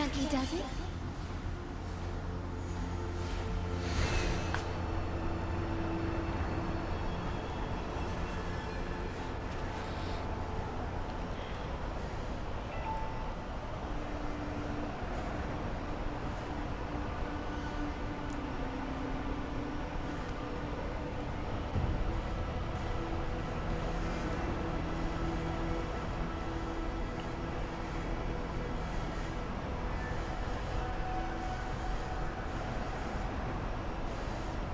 gently does it.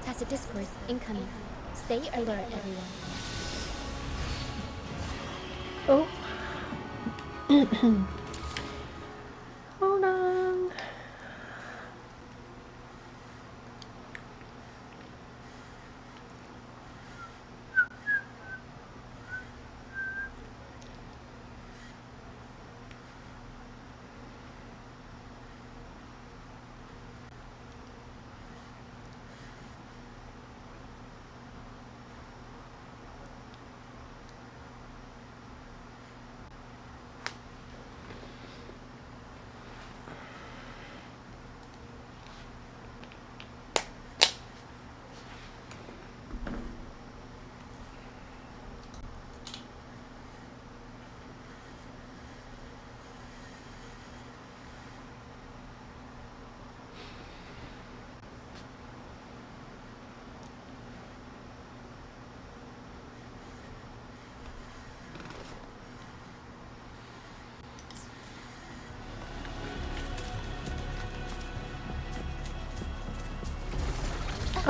Tacit discourse incoming. Stay alert, everyone. Oh. Hold on.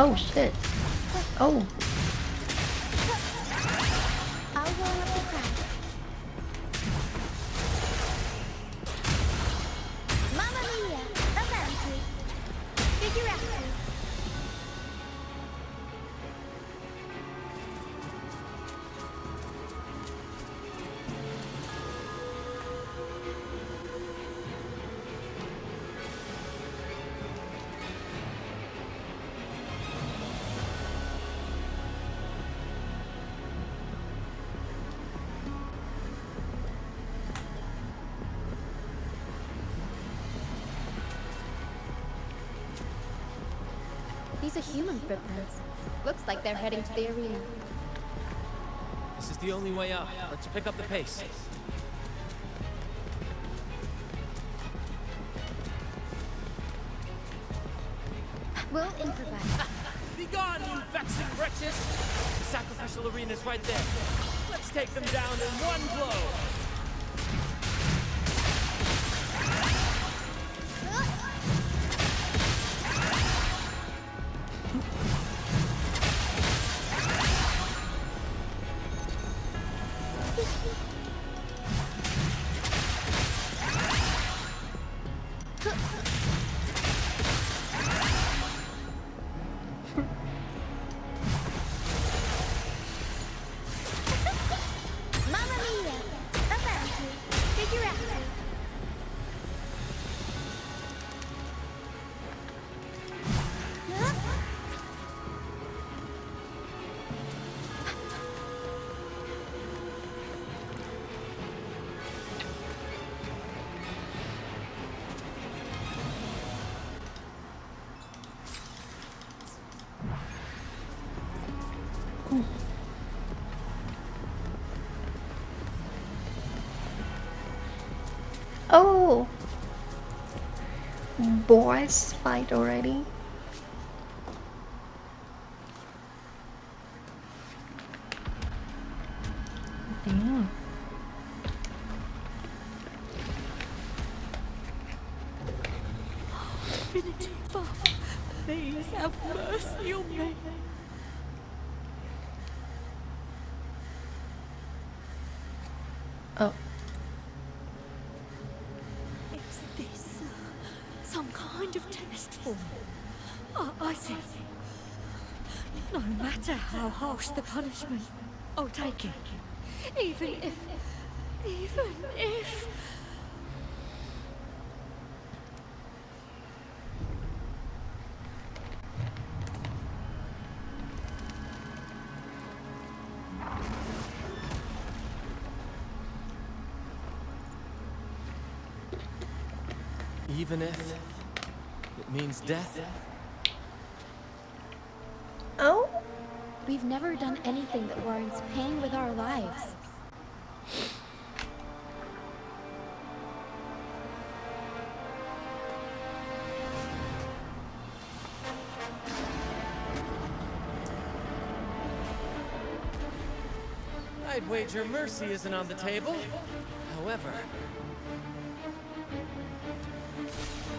Oh shit. Oh. I'll warm up the crowd. Mamma mia! Avanti! Figurati! These are human footprints. Looks like they're heading to the arena. This is the only way out. Let's pick up the pace. We'll improvise. Be gone, you vexing wretches! The sacrificial arena's right there. Let's take them down in one blow! Mamma mia! Avanti! Figurati! Oh. Boss fight already. Damn. Divinity buff, please have mercy on me. Oh. Is this some kind of test form? I see. No matter how harsh the punishment, I'll take it. Even if... Even if it means death? Oh? We've never done anything that warrants paying with our lives. I'd wager mercy isn't on the table. However,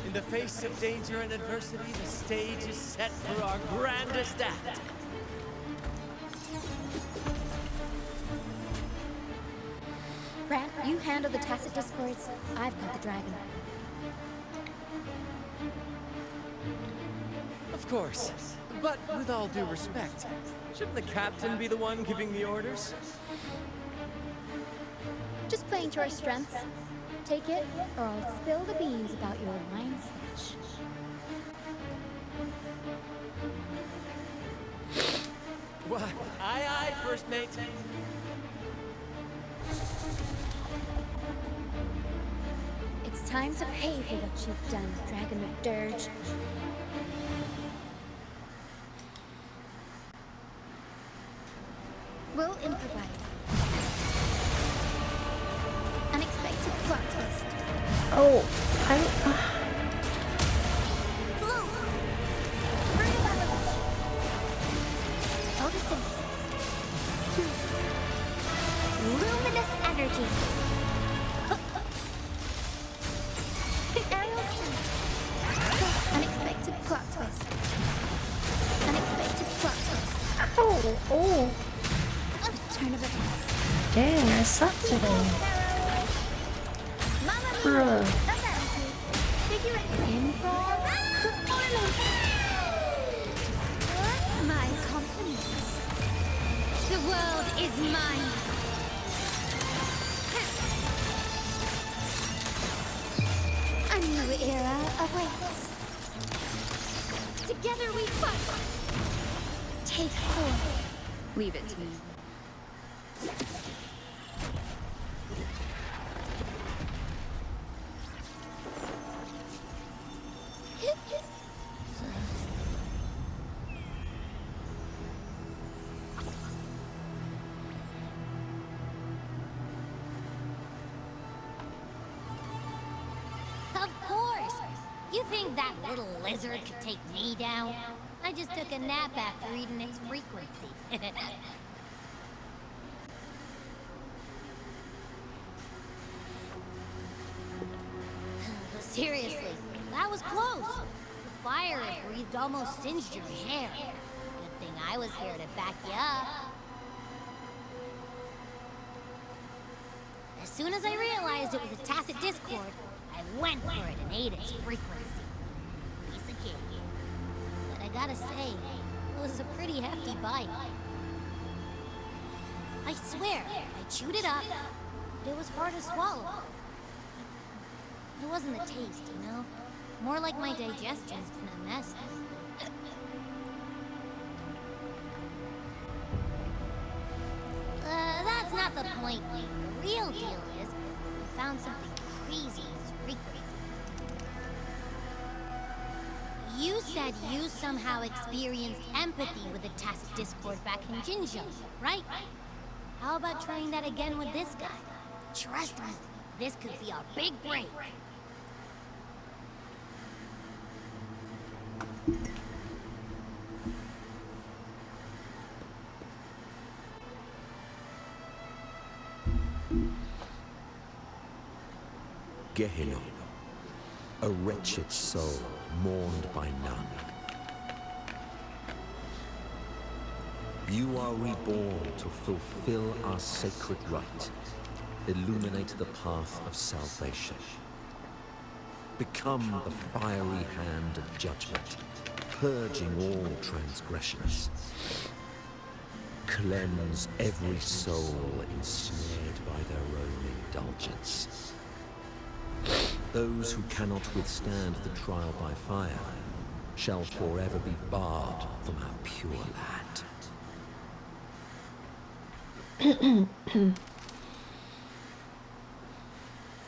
in the face of danger and adversity, the stage is set for our grandest act. Brant, you handle the tacit discords. I've got the dragon. Of course. But with all due respect, shouldn't the captain be the one giving the orders? Just playing to our strengths. Take it, or I'll spill the beans about your wine stash. What? Aye, aye, first mate. It's time to pay for what you've done, Dragon of Dirge. We'll improvise. Unexpected plot twist. Oh, Photosynthesis. Luminous energy. Aerial strength. Unexpected plot twist. Unexpected plot twist. oh, A turn of events. dang, I sucked today. Mamma Bruh. mia! Avanti. Figure it. Improv. Performance. My compliments. The world is mine. A new era awaits. Together we fight. Take 4. Leave it to me. Of course! You think that little lizard could take me down? I just took a nap after reading its frequency. But seriously, that was close. The fire it breathed almost singed your hair. Good thing I was here to back you up. As soon as I realized it was a tacit discord, I went for it and ate its frequency. Piece of cake. But I gotta say, it was a pretty hefty bite. I swear, I chewed it up, but it was hard to swallow. It wasn't the taste, you know? More like my digestion's been a mess lately. That's not the point. The real deal is, I found something crazy in its frequency. You said you somehow experienced empathy with the tacit discord back in Jinzhou, right? How about trying that again with this guy? Trust me, this could be our big break. Gehenna, a wretched soul mourned by none. You are reborn to fulfill our sacred rite, illuminate the path of salvation. Become the fiery hand of judgment, purging all transgressions. Cleanse every soul ensnared by their own indulgence. Those who cannot withstand the trial by fire shall forever be barred from our pure land.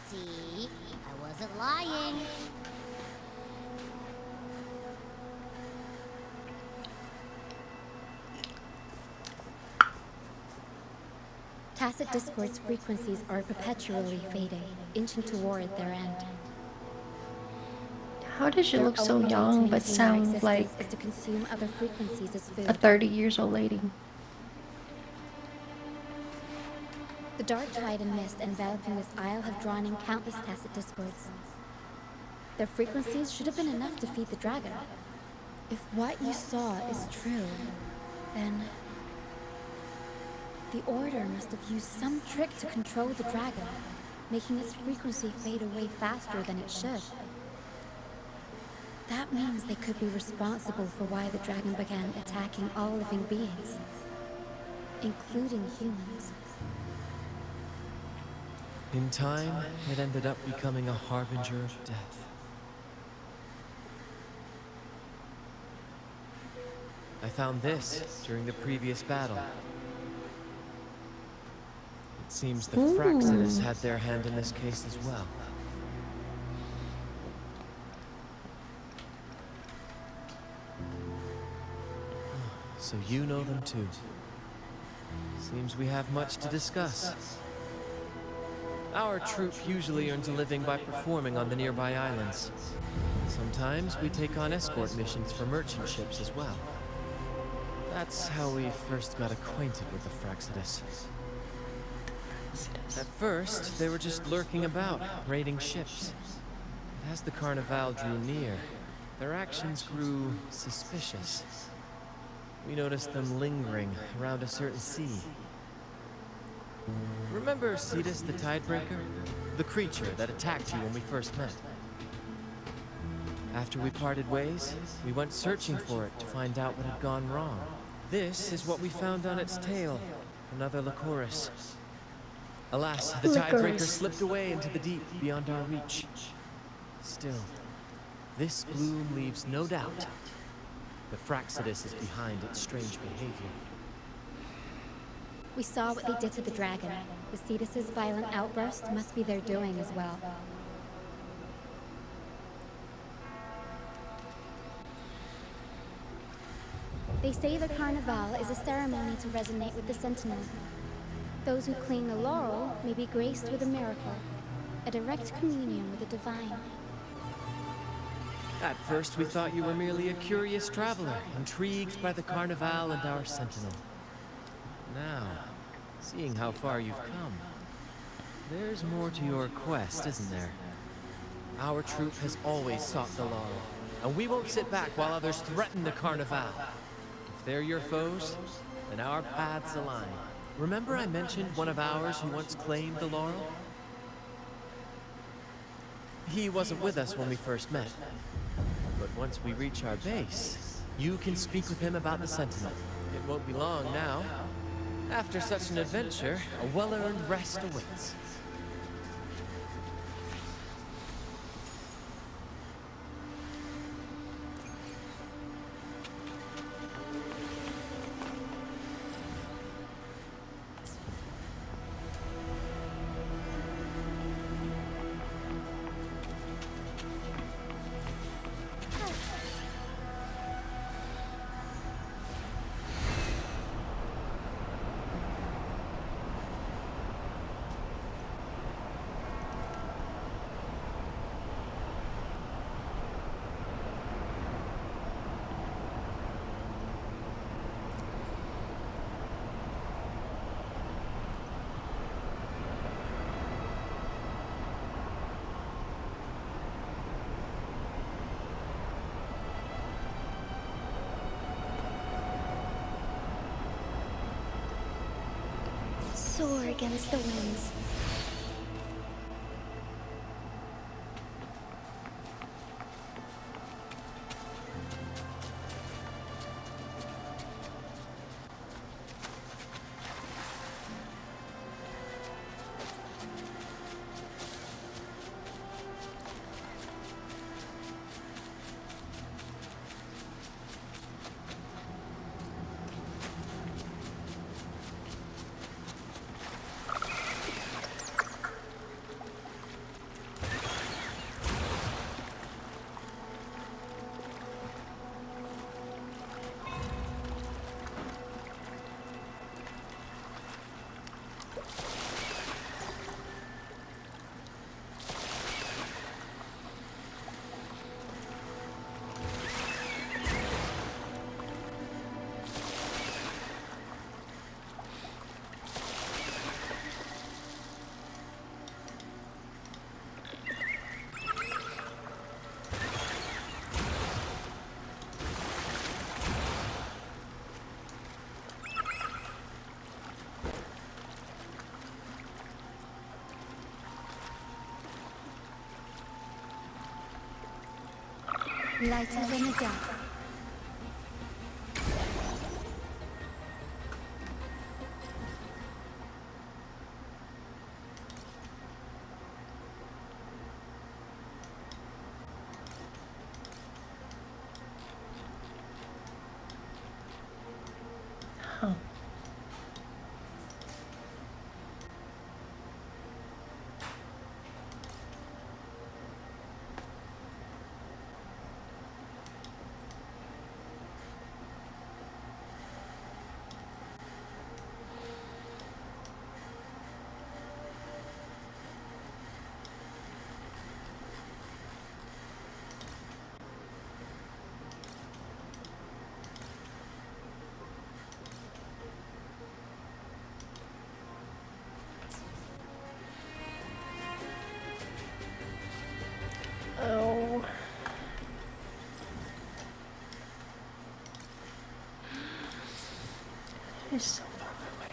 See? I wasn't lying. Tacit Discord's frequencies are perpetually fading, inching toward their end. How does she Their look so only way to young but maintain their sound like existence is to consume other frequencies as a food. 30 years old lady? The dark tide and mist enveloping this isle have drawn in countless Tacit Discords. Their frequencies should have been enough to feed the dragon. If what you saw is true, then the Order must have used some trick to control the dragon, making its frequency fade away faster than it should. That means they could be responsible for why the dragon began attacking all living beings, including humans. In time, it ended up becoming a harbinger of death. I found this during the previous battle. It seems the Phrolova had their hand in this case as well. So you know them too. Seems we have much to discuss. Our troop usually earns a living by performing on the nearby islands. Sometimes we take on escort missions for merchant ships as well. That's how we first got acquainted with the Phrolova. At first, they were just lurking about, raiding ships. But as the Carnival drew near, their actions grew suspicious. We noticed them lingering around a certain sea. Remember Cetus the Tidebreaker? The creature that attacked you when we first met? After we parted ways, we went searching for it to find out what had gone wrong. This is what we found on its tail, another Lycoris. Alas, the Tidebreaker slipped away into the deep beyond our reach. Still, this bloom leaves no doubt. The Phrolova is behind its strange behavior. We saw what they did to the dragon. The Cetus's violent outburst must be their doing as well. They say the Carnival is a ceremony to resonate with the Sentinel. Those who cling the laurel may be graced with a miracle, a direct communion with the divine. At first, we thought you were merely a curious traveler, intrigued by the Carnival and our Sentinel. Now, seeing how far you've come, there's more to your quest, isn't there? Our troop has always sought the laurel, and we won't sit back while others threaten the Carnival. If they're your foes, then our paths align. Remember I mentioned one of ours who once claimed the laurel? He wasn't with us when we first met. But once we reach our base, you can speak with him about the Sentinel. It won't be long now. After such an adventure, a well-earned rest awaits. Soar against the winds. Lighter than a dove. Huh. Oh. It's so far away.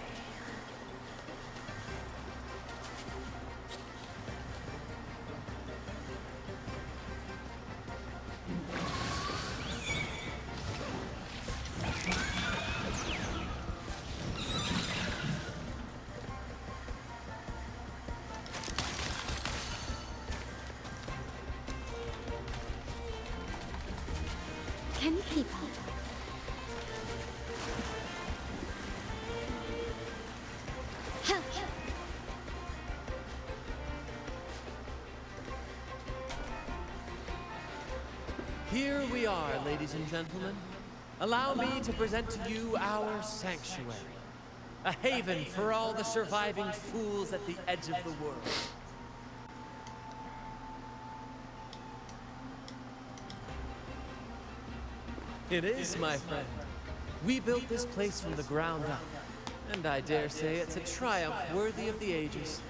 Can you keep up? Here we are, ladies and gentlemen. Allow me to present to you our sanctuary. A haven for all the surviving fools at the edge of the world. It is, my friend. We built this place from the ground up, and I dare say it's a triumph worthy of the ages.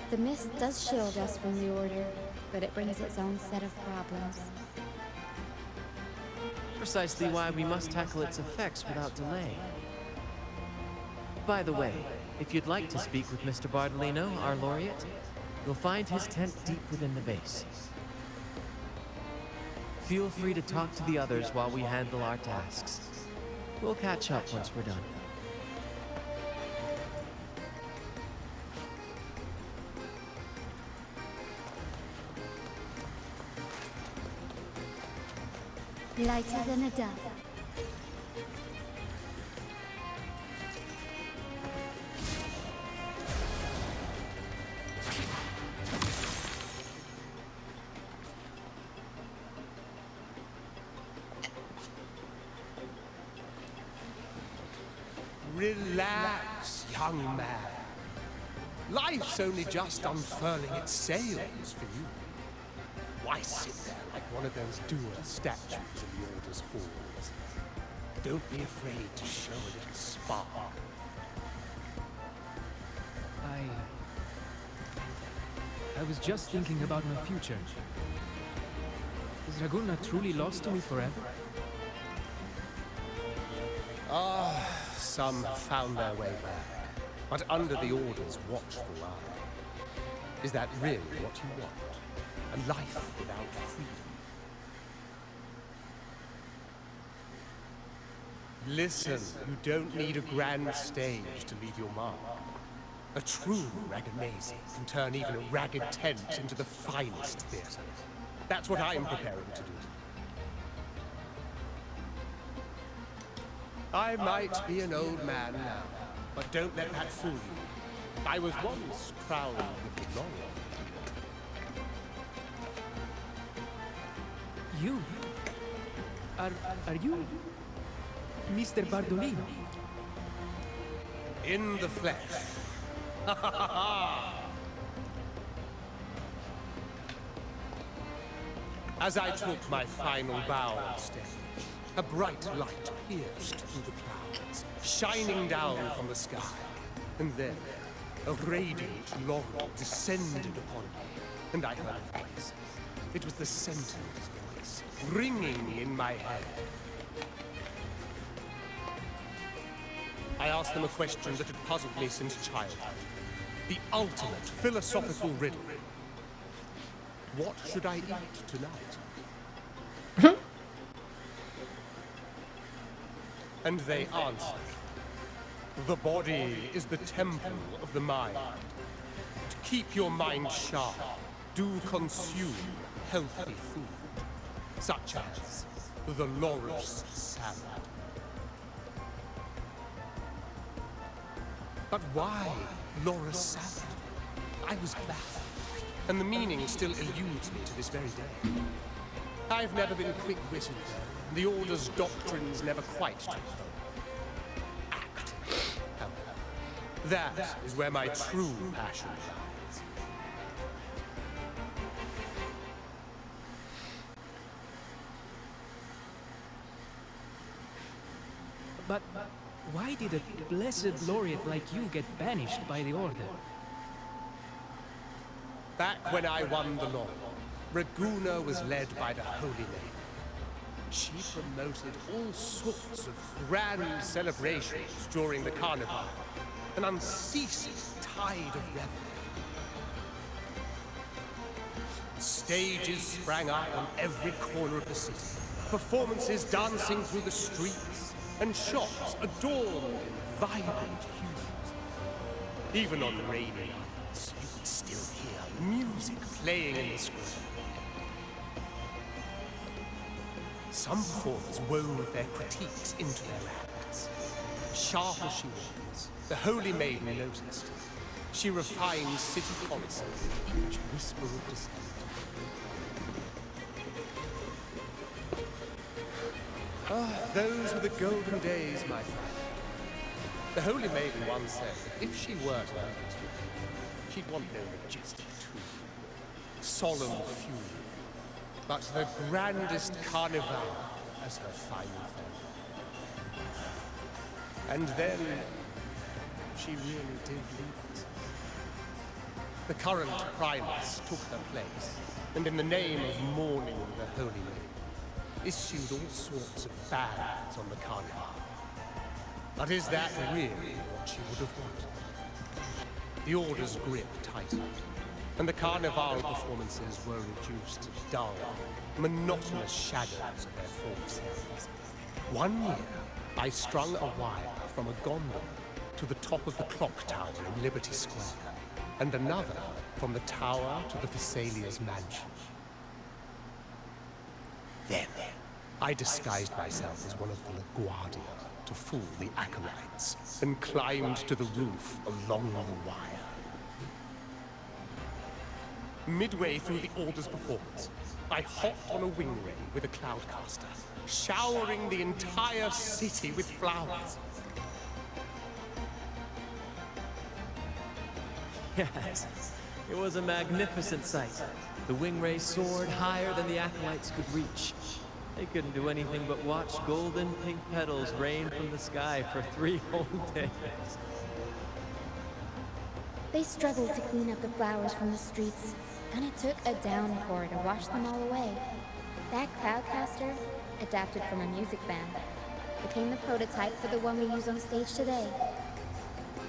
The mist does shield us from the Order, but it brings its own set of problems. Precisely why we must tackle its effects without delay. By the way, if you'd like to speak with Mr. Bardolino, our laureate, you'll find his tent deep within the base. Feel free to talk to the others while we handle our tasks. We'll catch up once we're done. Lighter than a dove. Relax, young man. Life's only just unfurling its sails for you. Why sit there like one of those dual statues in the Order's halls? Don't be afraid to show a little spark. I was just thinking about my future. Is Raguna truly lost to me forever? Some have found their way back, but under the Order's watchful eye. Is that really what you want? A life without freedom? Listen, you don't need a grand stage to leave your mark. A true Raganese can turn even a ragged tent into the finest theater. That's what I'm preparing to do. I might be an old man now, but don't let that fool you. I was once crowned with the laurel. You? Are you Mr. Bardolino? In the flesh. As I took my final bow on stage, a bright light pierced through the clouds, shining down from the sky. And then, a radiant laurel descended upon me, and I heard a voice. It was the Sentinel's voice, ringing in my head. I asked them a question that had puzzled me since childhood. The ultimate philosophical riddle. what should I eat tonight? And they answered, the body is the temple of the mind. To keep your mind sharp, do consume healthy food, such as the Loris salad. But why Loris salad? I was baffled, and the meaning still eludes me to this very day. I've never been quick-witted, though. The Order's doctrines never quite took hold. Acting, however, that is where my true passion lies. But why did a blessed laureate like you get banished by the Order? Back when I won the law, Raguna was led by the Holy Maiden. She promoted all sorts of grand celebrations during the carnival, an unceasing tide of revelry. Stages sprang up on every corner of the city, performances dancing through the streets, and shops adorned in vibrant hues. Even on rainy nights, you could still hear music playing in the square. Some performers wove their critiques into their acts. Sharp as she was, the Holy Maiden noticed. She refined city policy with each whisper of dissent. Those were the golden days, my friend. The Holy Maiden once said that if she were to have this woman, she'd want no majestic tomb, solemn funeral, but the grandest carnival as her final farewell. And then, she really did leave us. The current primus took her place, and in the name of mourning the Holy Maiden, issued all sorts of bans on the carnival. But is that really what she would have wanted? The Order's grip tightened, and the carnival performances were reduced to dull, monotonous shadows of their former selves. One year, I strung a wire from a gondola to the top of the clock tower in Liberty Square, and another from the tower to the Thessalia's mansion. Then, I disguised myself as one of the LaGuardia to fool the acolytes, and climbed to the roof along the wire. Midway through the Order's performance, I hopped on a wing ray with a cloudcaster, showering the entire city with flowers. Yes, it was a magnificent sight. The wing ray soared higher than the acolytes could reach. They couldn't do anything but watch golden pink petals rain from the sky for 3 whole days. They struggled to clean up the flowers from the streets, and it took a downpour to wash them all away. That cloudcaster, adapted from a music band, became the prototype for the one we use on stage today.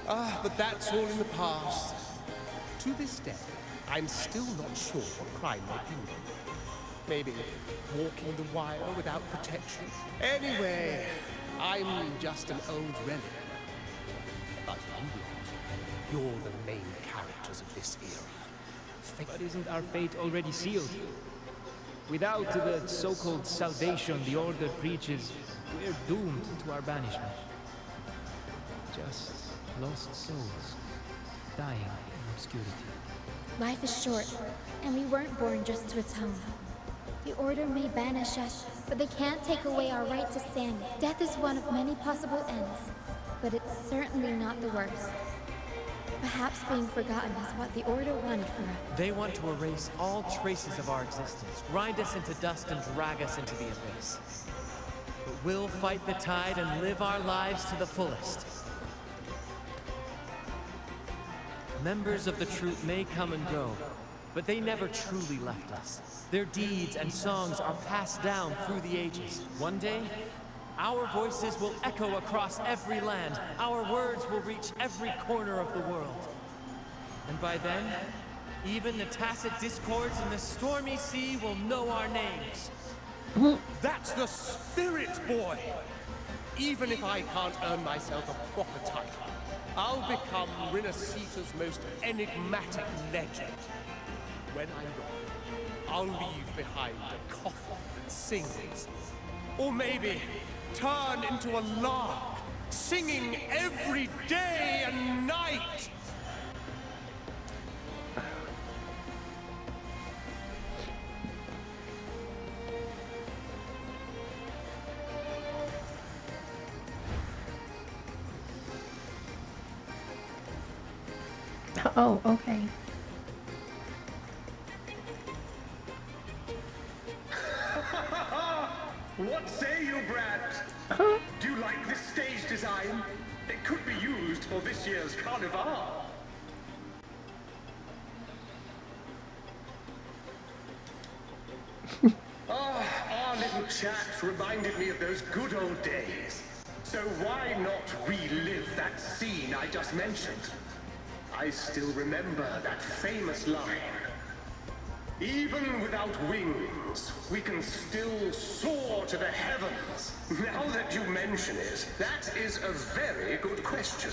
But that's all in the past. To this day, I'm still not sure what crime might be. Maybe walking the wire without protection. Anyway, I'm just an old relic. But you're the main characters of this era. But isn't our fate already sealed? Without the so-called salvation the Order preaches, we're doomed to our banishment. Just lost souls, dying in obscurity. Life is short, and we weren't born just to atone. The Order may banish us, but they can't take away our right to stand. Death is one of many possible ends, but it's certainly not the worst. Perhaps being forgotten is what the Order wanted for us. They want to erase all traces of our existence, grind us into dust and drag us into the abyss. But we'll fight the tide and live our lives to the fullest. Members of the troupe may come and go, but they never truly left us. Their deeds and songs are passed down through the ages. One day, our voices will echo across every land. Our words will reach every corner of the world. And by then, Even the tacit discords in the stormy sea will know our names. That's the spirit, boy! Even if I can't earn myself a proper title, I'll become Rinascita's most enigmatic legend. When I'm gone, I'll leave behind a coffin that sings. Or maybe turn into a lark, singing every day and night! Oh, okay. What say you, Brad? Do you like this stage design? It could be used for this year's carnival. Our little chat reminded me of those good old days. So why not relive that scene I just mentioned? I still remember that famous line. Even without wings, we can still soar to the heavens. Now that you mention it, that is a very good question.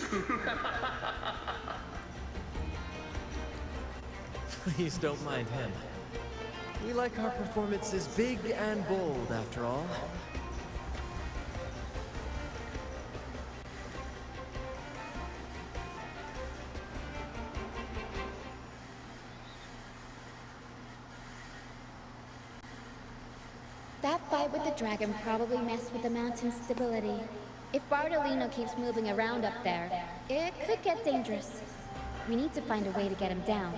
Please don't mind him. We like our performances big and bold, after all. That fight with the dragon probably messed with the mountain's stability. If Bartolino keeps moving around up there, it could get dangerous. We need to find a way to get him down,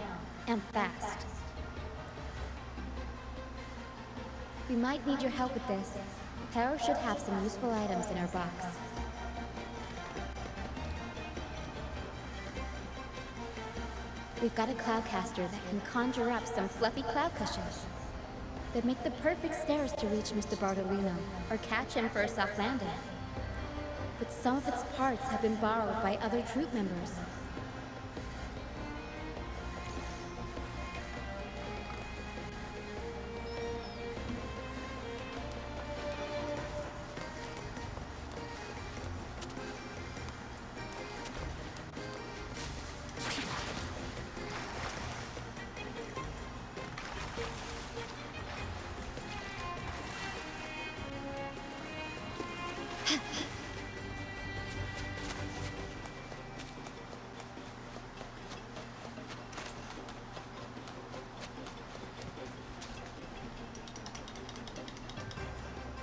and fast. We might need your help with this. Pero should have some useful items in her box. We've got a cloudcaster that can conjure up some fluffy cloud cushions. They'd make the perfect stairs to reach Mr. Bartolino, or catch him for a soft landing. But some of its parts have been borrowed by other troop members.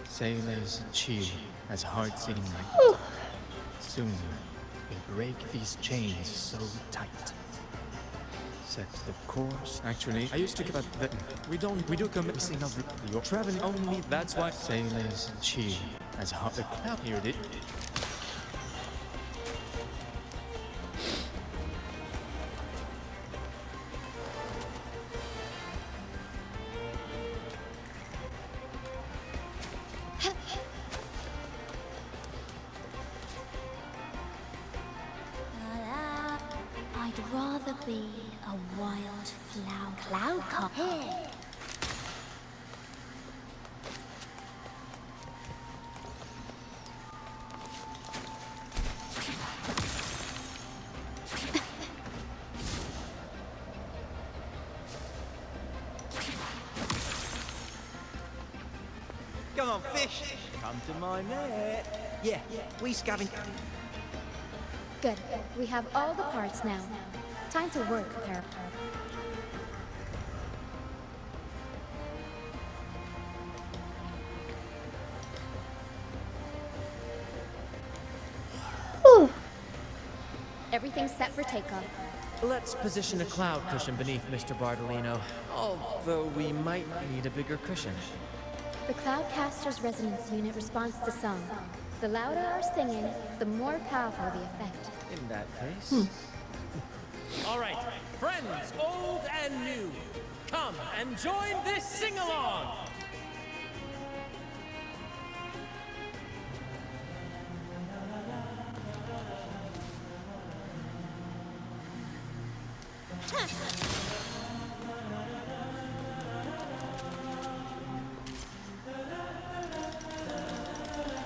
Sailors cheer as hearts ignite. Soon we'll break these chains so tight. Set the course. Actually, I used to give that we do commit missing of the traveling only. That's why sailors cheer as hearts now here it. I'd rather be a wild flower. Cloud car. Here. Come on, fish. Come to my net. Yeah, we scavenge. Good. We have all the parts now. Time to work, Pero. Everything's set for takeoff. Let's position a cloud cushion beneath Mr. Bartolino, although we might need a bigger cushion. The Cloudcaster's resonance unit responds to song. The louder our singing, the more powerful the effect. In that case... All right, friends old and new, come and join this sing-along!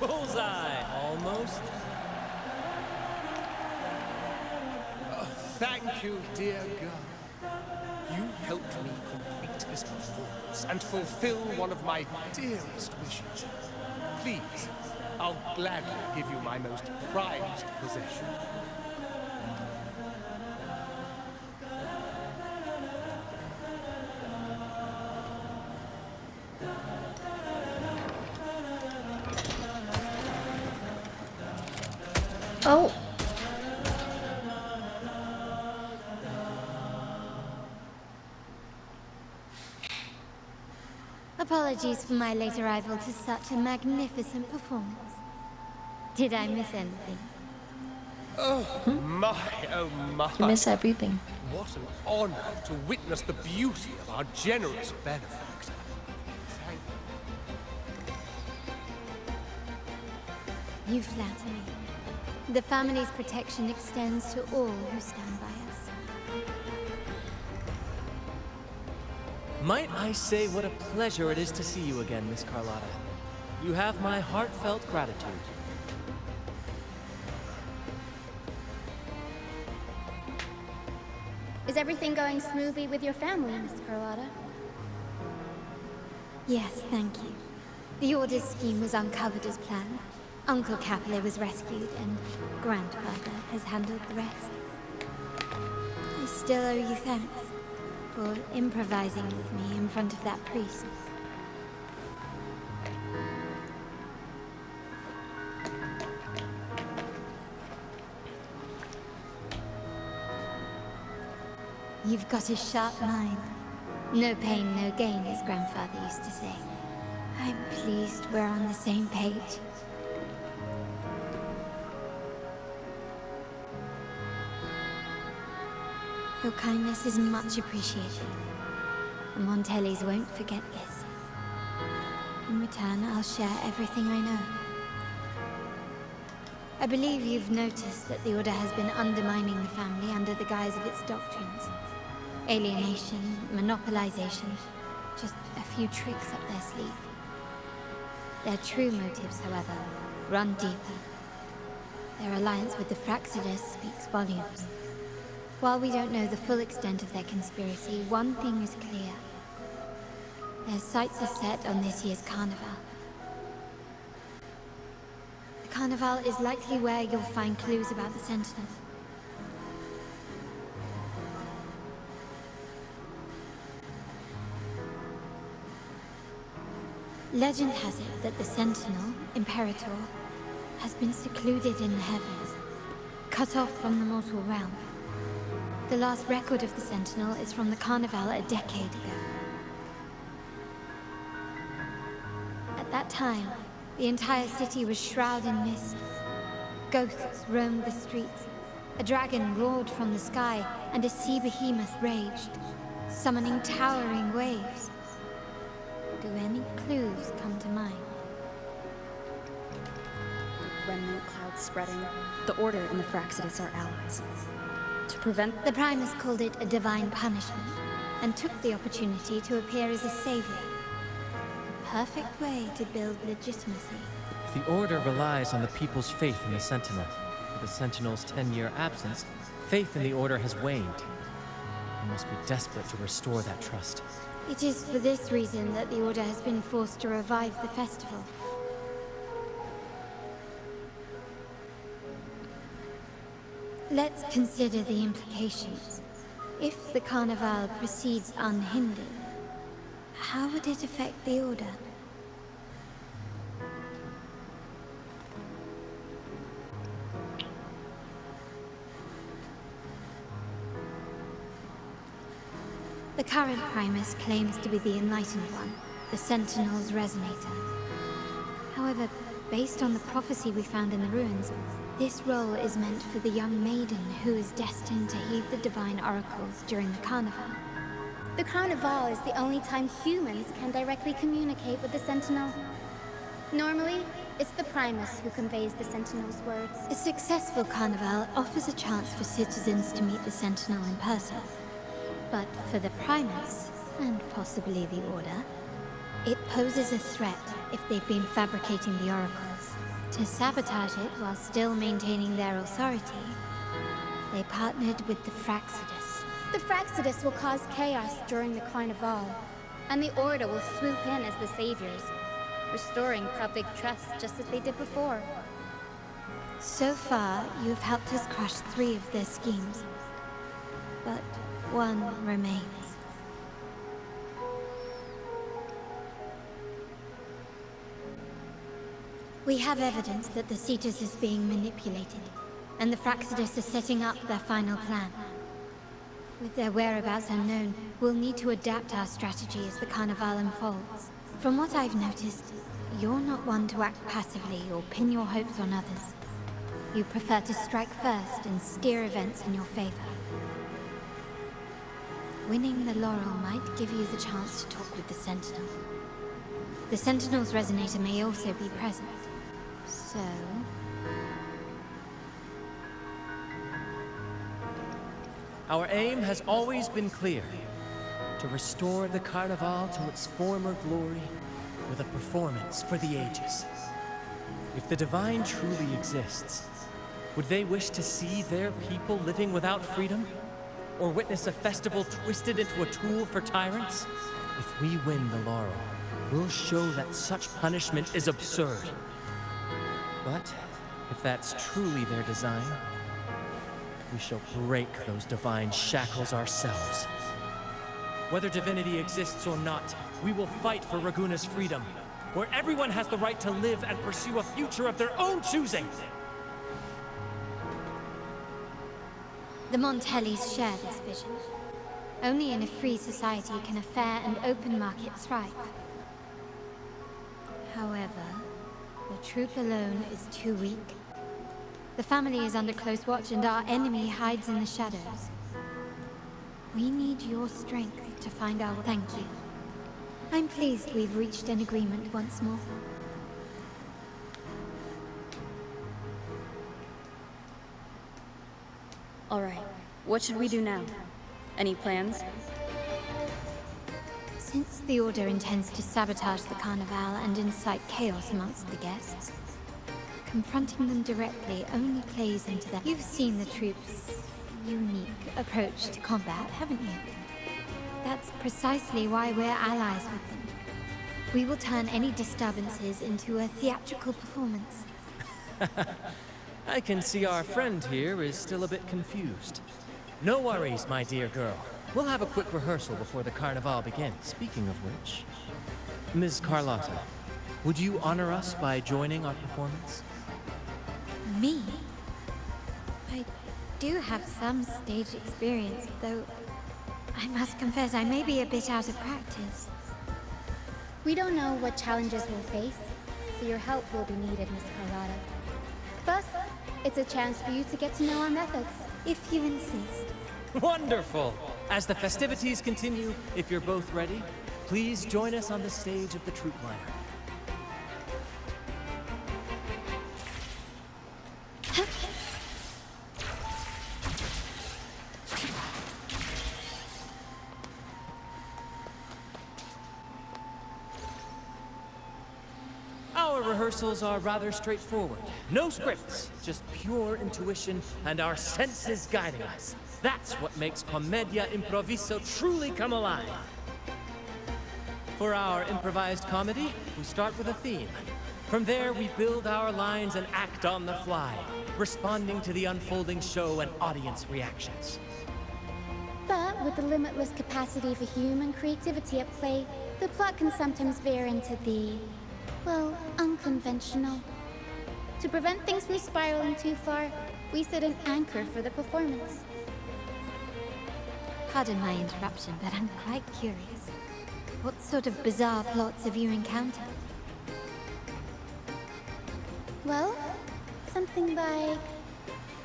Bullseye, almost. Thank you, dear girl. You helped me complete this performance and fulfill one of my dearest wishes. Please, I'll gladly give you my most prized possession. Oh. Apologies for my late arrival to such a magnificent performance. Did I miss anything? Oh my, oh my. You miss everything. What an honor to witness the beauty of our generous benefactor. Thank You flatter me. The family's protection extends to all who stand by us. Might I say what a pleasure it is to see you again, Miss Carlotta. You have my heartfelt gratitude. Is everything going smoothly with your family, Miss Carlotta? Yes, thank you. The Order's scheme was uncovered as planned. Uncle Capulet was rescued, and Grandfather has handled the rest. I still owe you thanks for improvising with me in front of that priest. You've got a sharp mind. No pain, no gain, as Grandfather used to say. I'm pleased we're on the same page. Your kindness is much appreciated. The Montellis won't forget this. In return, I'll share everything I know. I believe you've noticed that the Order has been undermining the family under the guise of its doctrines. Alienation, monopolization, just a few tricks up their sleeve. Their true motives, however, run deeper. Their alliance with the Phrolova speaks volumes. While we don't know the full extent of their conspiracy, one thing is clear. Their sights are set on this year's carnival. The carnival is likely where you'll find clues about the Sentinel. Legend has it that the Sentinel, Imperator, has been secluded in the heavens, cut off from the mortal realm. The last record of the Sentinel is from the Carnival a decade ago. At that time, the entire city was shrouded in mist. Ghosts roamed the streets. A dragon roared from the sky, and a sea behemoth raged, summoning towering waves. Do any clues come to mind? Remnant clouds spreading. The Order and the Phrolova are allies. To prevent... The Primus called it a divine punishment, and took the opportunity to appear as a savior. A perfect way to build legitimacy. The Order relies on the people's faith in the Sentinel. With the Sentinel's 10-year absence, faith in the Order has waned. They must be desperate to restore that trust. It is for this reason that the Order has been forced to revive the festival. Let's consider the implications. If the Carnival proceeds unhindered, how would it affect the Order? The current Primus claims to be the Enlightened One, the Sentinel's Resonator. However, based on the prophecy we found in the ruins, this role is meant for the young maiden who is destined to heed the divine oracles during the Carnival. The Carnival is the only time humans can directly communicate with the Sentinel. Normally, it's the Primus who conveys the Sentinel's words. A successful Carnival offers a chance for citizens to meet the Sentinel in person. But for the Primus, and possibly the Order, it poses a threat if they've been fabricating the oracles. To sabotage it while still maintaining their authority, they partnered with the Phrolova. The Phrolova will cause chaos during the Carnival, and the Order will swoop in as the saviors, restoring public trust just as they did before. So far, you've helped us crush 3 of their schemes, but one remains. We have evidence that the Cetus is being manipulated, and the Phrolova are setting up their final plan. With their whereabouts unknown, we'll need to adapt our strategy as the Carnival unfolds. From what I've noticed, you're not one to act passively or pin your hopes on others. You prefer to strike first and steer events in your favor. Winning the laurel might give you the chance to talk with the Sentinel. The Sentinel's resonator may also be present. So... Our aim has always been clear. To restore the Carnival to its former glory with a performance for the ages. If the Divine truly exists, would they wish to see their people living without freedom? Or witness a festival twisted into a tool for tyrants? If we win the laurel, we'll show that such punishment is absurd. But if that's truly their design, we shall break those divine shackles ourselves. Whether divinity exists or not, we will fight for Raguna's freedom, where everyone has the right to live and pursue a future of their own choosing. The Montellis share this vision. Only in a free society can a fair and open market thrive. However, the troop alone is too weak. The family is under close watch and our enemy hides in the shadows. We need your strength to find our way. Thank you. I'm pleased we've reached an agreement once more. All right, what should we do now? Any plans? Since the Order intends to sabotage the Carnival and incite chaos amongst the guests, confronting them directly only plays into that. You've seen the troops' unique approach to combat, haven't you? That's precisely why we're allies with them. We will turn any disturbances into a theatrical performance. I can see our friend here is still a bit confused. No worries, my dear girl. We'll have a quick rehearsal before the Carnival begins. Speaking of which, Ms. Carlotta, would you honor us by joining our performance? Me? I do have some stage experience, though I must confess I may be a bit out of practice. We don't know what challenges we'll face, so your help will be needed, Miss Carlotta. Plus, it's a chance for you to get to know our methods, if you insist. Wonderful! As the festivities continue, if you're both ready, please join us on the stage of the troop liner. Our rehearsals are rather straightforward. No scripts, just pure intuition and our senses guiding us. That's what makes Commedia Improviso truly come alive. For our improvised comedy, we start with a theme. From there, we build our lines and act on the fly, responding to the unfolding show and audience reactions. But with the limitless capacity for human creativity at play, the plot can sometimes veer into the, well, unconventional. To prevent things from spiraling too far, we set an anchor for the performance. Pardon my interruption, but I'm quite curious. What sort of bizarre plots have you encountered? Well, something like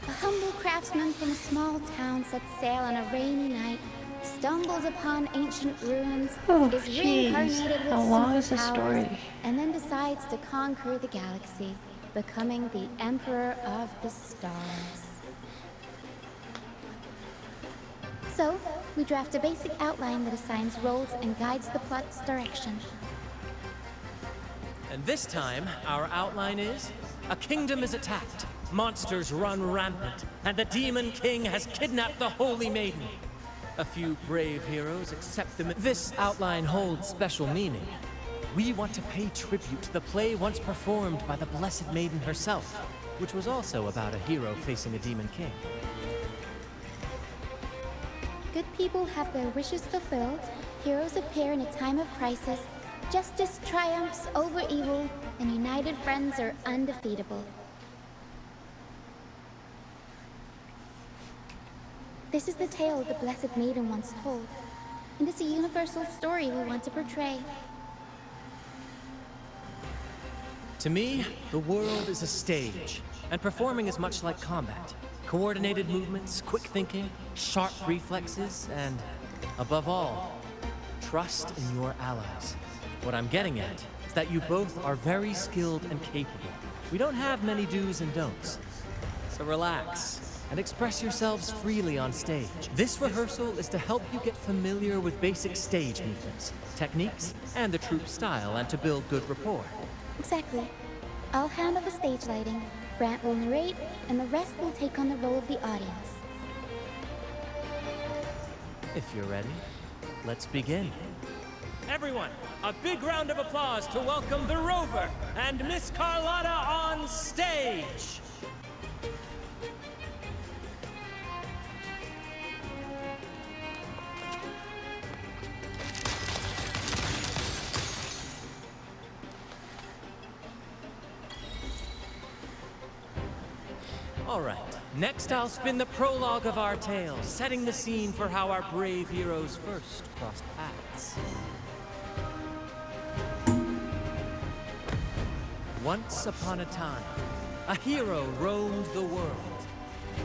a humble craftsman from a small town sets sail on a rainy night, stumbles upon ancient ruins, is reincarnated with how long is this superpowers, story? and then decides to conquer the galaxy, becoming the Emperor of the Stars. So, we draft a basic outline that assigns roles and guides the plot's direction. And this time, our outline is A kingdom is attacked, monsters run rampant, and the Demon King has kidnapped the Holy Maiden. A few brave heroes accept them. This outline holds special meaning. We want to pay tribute to the play once performed by the Blessed Maiden herself, which was also about a hero facing a Demon King. Good people have their wishes fulfilled, heroes appear in a time of crisis, justice triumphs over evil, and united friends are undefeatable. This is the tale the Blessed Maiden once told, and it's a universal story we want to portray. To me, the world is a stage, and performing is much like combat. Coordinated movements, quick thinking, sharp reflexes, and, above all, trust in your allies. What I'm getting at is that you both are very skilled and capable. We don't have many do's and don'ts. So relax and express yourselves freely on stage. This rehearsal is to help you get familiar with basic stage movements, techniques, and the troupe style, and to build good rapport. Exactly. I'll handle the stage lighting, Brant will narrate, and the rest will take on the role of the audience. If you're ready, let's begin. Everyone, a big round of applause to welcome the Rover and Miss Carlotta on stage! All right, next I'll spin the prologue of our tale, setting the scene for how our brave heroes first crossed paths. Once upon a time, a hero roamed the world.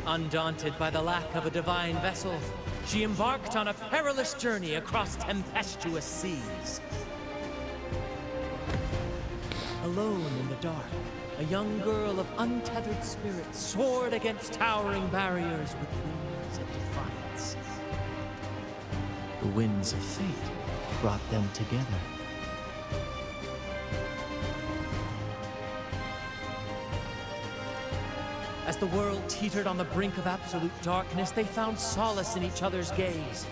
Undaunted by the lack of a divine vessel, she embarked on a perilous journey across tempestuous seas. Alone in the dark, a young girl of untethered spirit soared against towering barriers with wings of defiance. The winds of fate brought them together. As the world teetered on the brink of absolute darkness, they found solace in each other's gaze.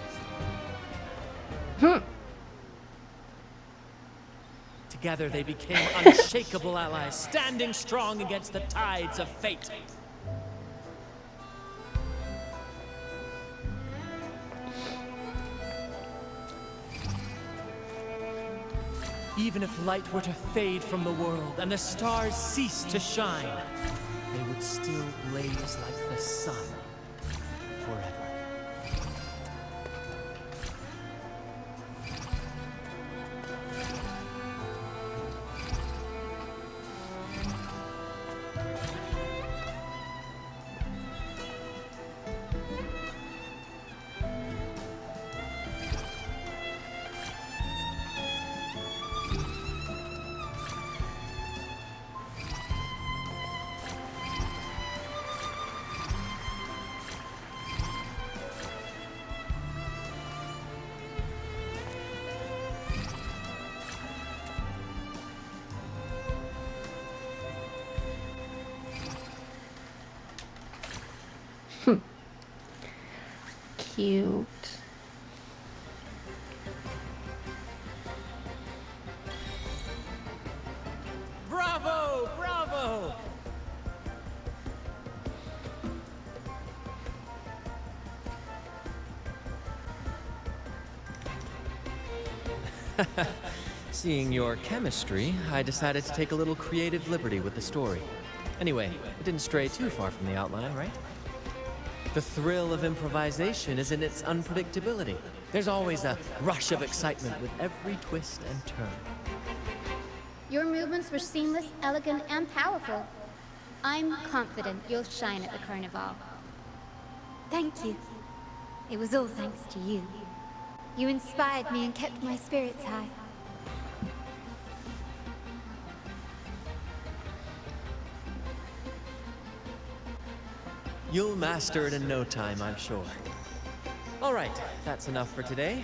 Together they became unshakable allies, standing strong against the tides of fate. Even if light were to fade from the world and the stars cease to shine, they would still blaze like the sun forever. Cute. Bravo! Bravo! Seeing your chemistry, I decided to take a little creative liberty with the story. Anyway, it didn't stray too far from the outline, right? The thrill of improvisation is in its unpredictability. There's always a rush of excitement with every twist and turn. Your movements were seamless, elegant, and powerful. I'm confident you'll shine at the Carnival. Thank you. It was all thanks to you. You inspired me and kept my spirits high. You'll master it in no time, I'm sure. All right, that's enough for today.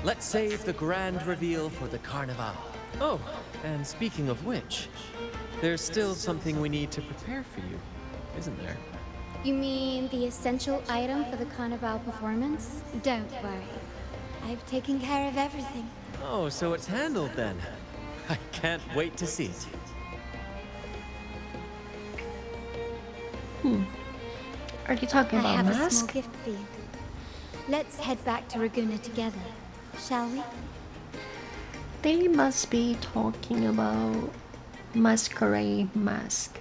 Let's save the grand reveal for the Carnival. Oh, and speaking of which, There's still something we need to prepare for you, isn't there? You mean the essential item for the Carnival performance? Don't worry. I've taken care of everything. Oh, so it's handled then. I can't wait to see it. Are you talking I about have a small mask? gift for you. Let's head back to Raguna together, shall we? They must be talking about masquerade mask.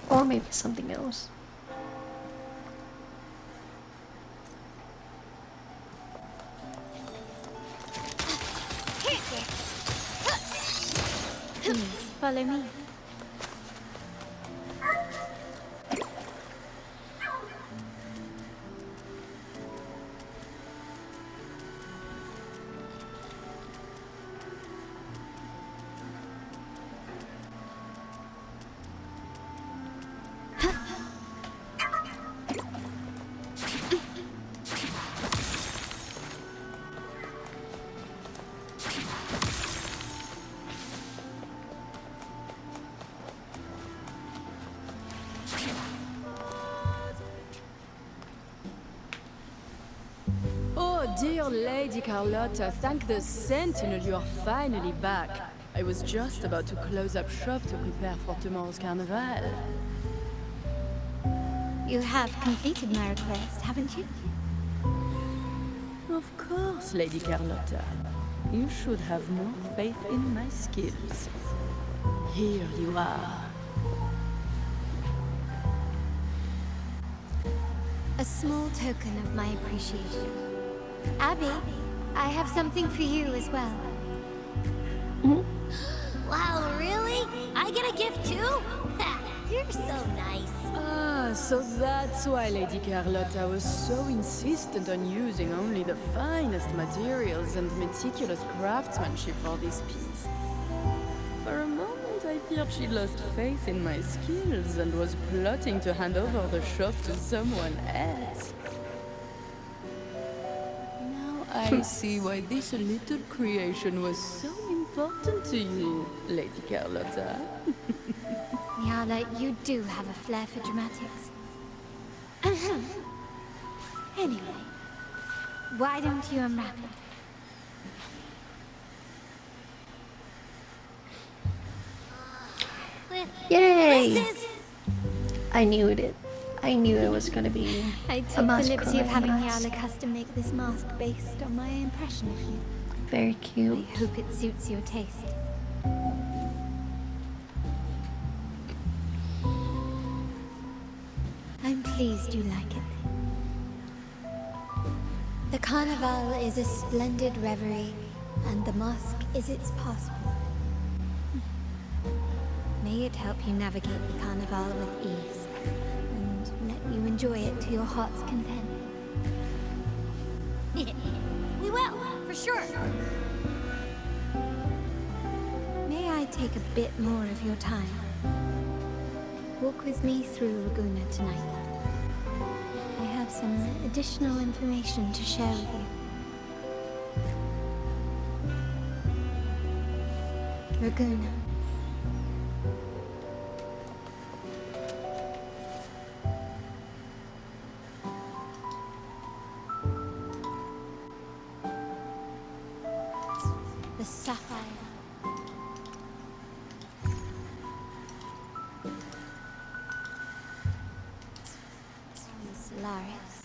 Or maybe something else. Please, follow me. Dear Lady Carlotta, thank the Sentinel you are finally back. I was just about to close up shop to prepare for tomorrow's carnival. You have completed my request, haven't you? Of course, Lady Carlotta. You should have more faith in my skills. Here you are. A small token of my appreciation. Abby, I have something for you as well. Wow, really? I get a gift too? You're so nice. Ah, so that's why Lady Carlotta was so insistent on using only the finest materials and meticulous craftsmanship for this piece. For a moment, I feared she lost faith in my skills and was plotting to hand over the shop to someone else. I see why this little creation was so important to you, Lady Carlotta. Nyala, you do have a flair for dramatics. Anyway, why don't you unwrap it? Yay! I knew it. I knew it was gonna be I a took the liberty of having mask. Nyala custom make this mask based on my impression of you. Very cute. I hope it suits your taste. I'm pleased you like it. The Carnival is a splendid reverie, and the mask is its passport. May it help you navigate the Carnival with ease, and let you enjoy it to your heart's content. We will, for sure. May I take a bit more of your time? Walk with me through Laguna tonight. I have some additional information to share with you. Laguna. The sapphire. Solaris.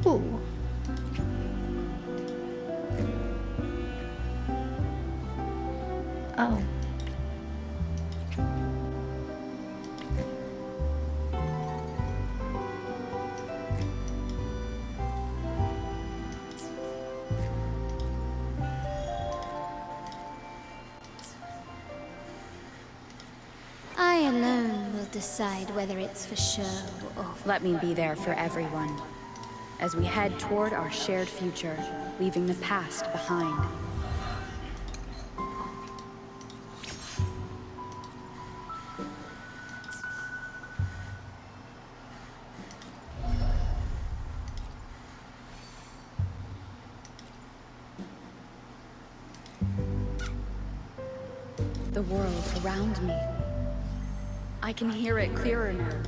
Ooh. Oh. decide whether it's for show or... Let me be there for everyone, as we head toward our shared future, leaving the past behind. The world around me. I can hear it clearer now.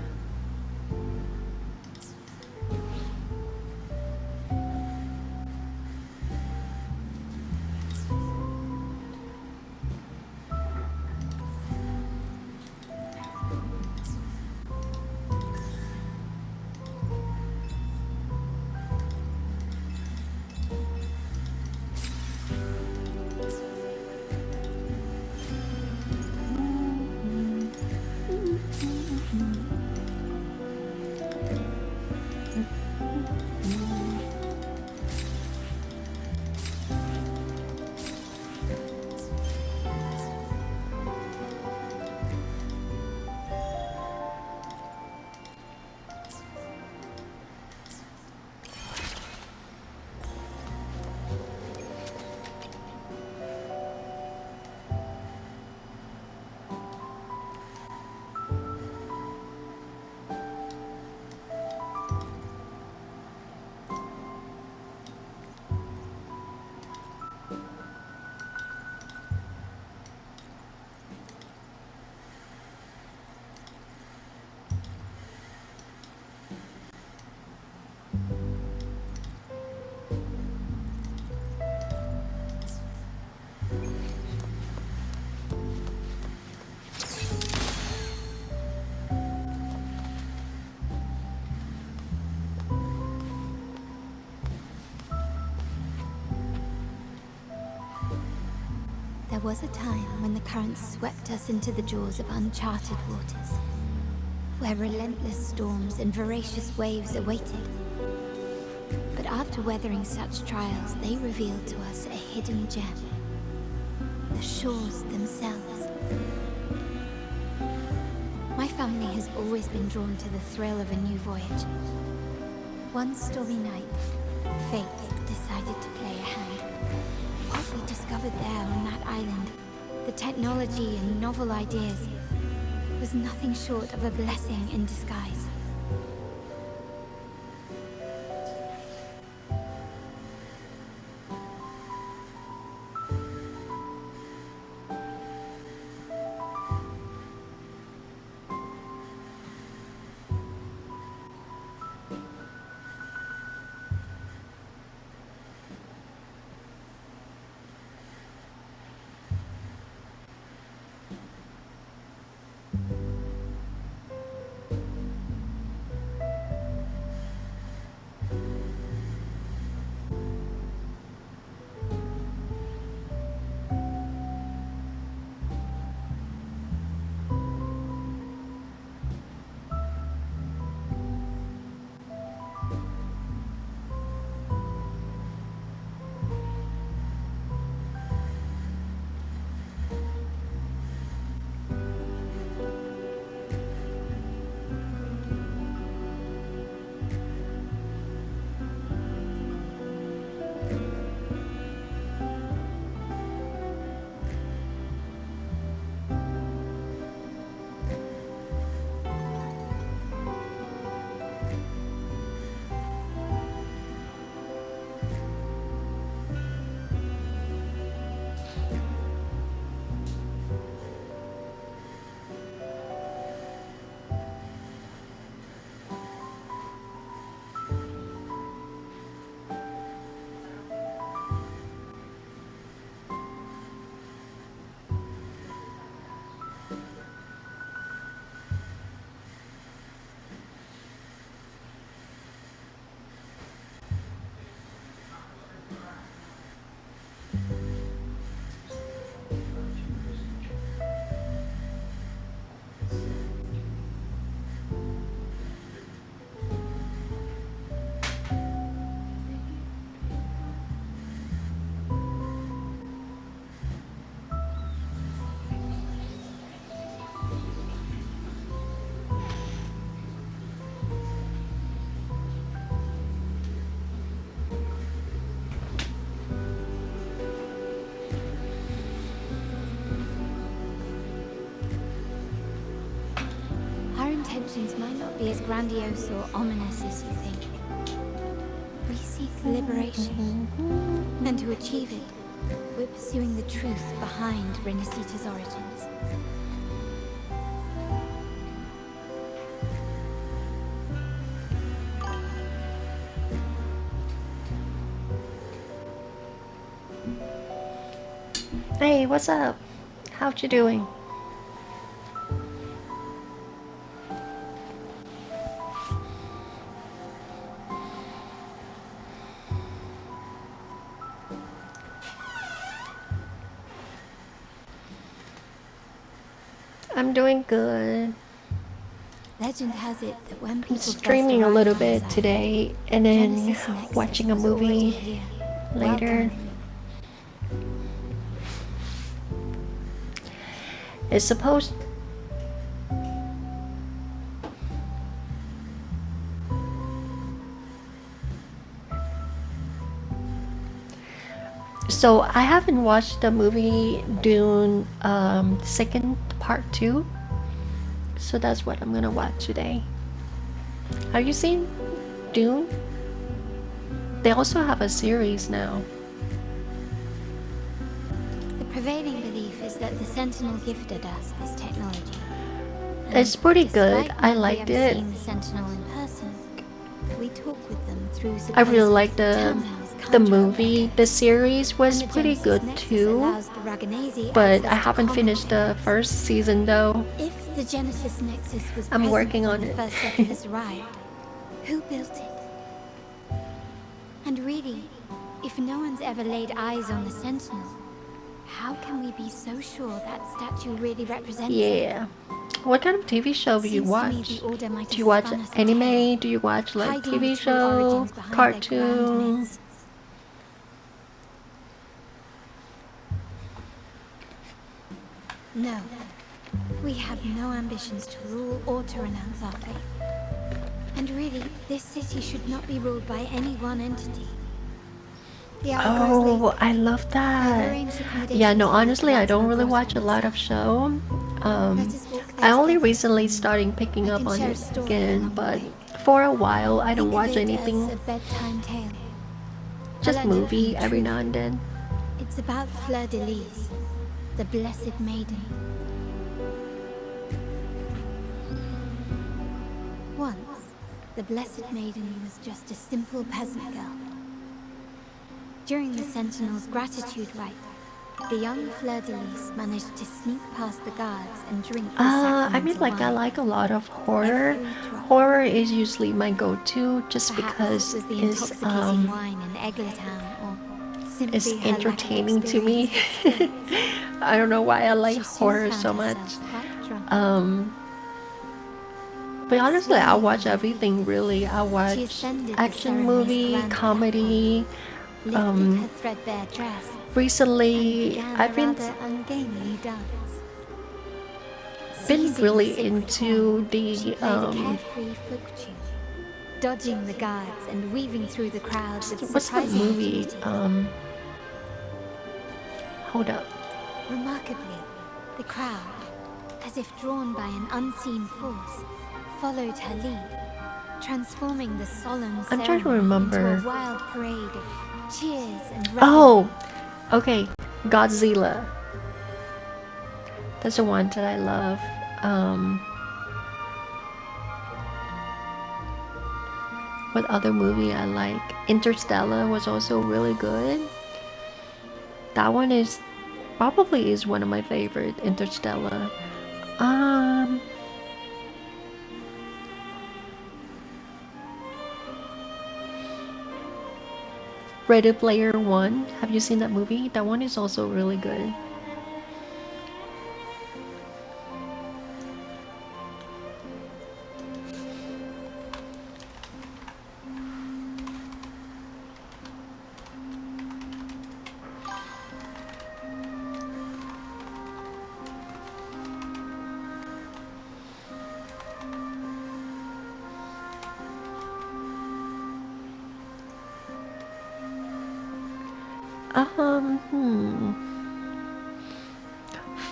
There was a time when the currents swept us into the jaws of uncharted waters, where relentless storms and voracious waves awaited. But after weathering such trials, they revealed to us a hidden gem. The shores themselves. My family has always been drawn to the thrill of a new voyage. One stormy night, fate decided to play a hand. What we discovered there on that island, the technology and novel ideas, was nothing short of a blessing in disguise. intentions might not be as grandiose or ominous as you think. We seek liberation, and to achieve it, we're pursuing the truth behind Rinascita's origins. Hey, what's up? How you doing? I'm doing good. Legend has it that when people I'm streaming a little bit today and then watching a movie later. It's supposed So I haven't watched the movie Dune second part 2. So that's what I'm gonna watch today. Have you seen Dune? They also have a series now. The prevailing belief is that the Sentinel gifted us this technology. It's pretty good. I liked it. The Sentinel in person, we talk with them through I really like the movie. The series was pretty good too, but I haven't finished the first season though. If the Genesis Nexus was I'm working on it. the first settlers arrived, who built it? And really, if no one's ever laid eyes on the Sentinel, how can we be so sure that statue really represents Yeah. What kind of TV show do you watch? Do you watch anime? Do you watch like TV show, cartoons? No. We have no ambitions to rule or to renounce our faith. And really, this city should not be ruled by any one entity. Oh, I love that. Yeah, no, honestly, I don't really watch a lot of show. I only recently started picking up on it again, but for a while, I don't watch anything. Just movie every now and then. It's about Fleur de Lis, the Blessed Maiden. Once, the Blessed Maiden was just a simple peasant girl. During the Sentinel's gratitude rite, the young Fleur de Lis managed to sneak past the guards and drink the I mean, like, I like a lot of horror. Horror is usually my go-to just because it's entertaining to me. I don't know why I like horror so much. But honestly, I watch everything really. I watch action movie, comedy. Recently, I've been really into the dodging the guards and weaving through the crowds with what's that movie? Hold up. Remarkably, the crowd, as if drawn by an unseen force, followed her lead, transforming the solemn I'm trying to remember. into a wild parade of cheers and Oh, okay, Godzilla. That's the one that I love. What other movie I like? Interstellar was also really good. That one is probably one of my favorite. Interstellar. Ready Player One. Have you seen that movie? That one is also really good.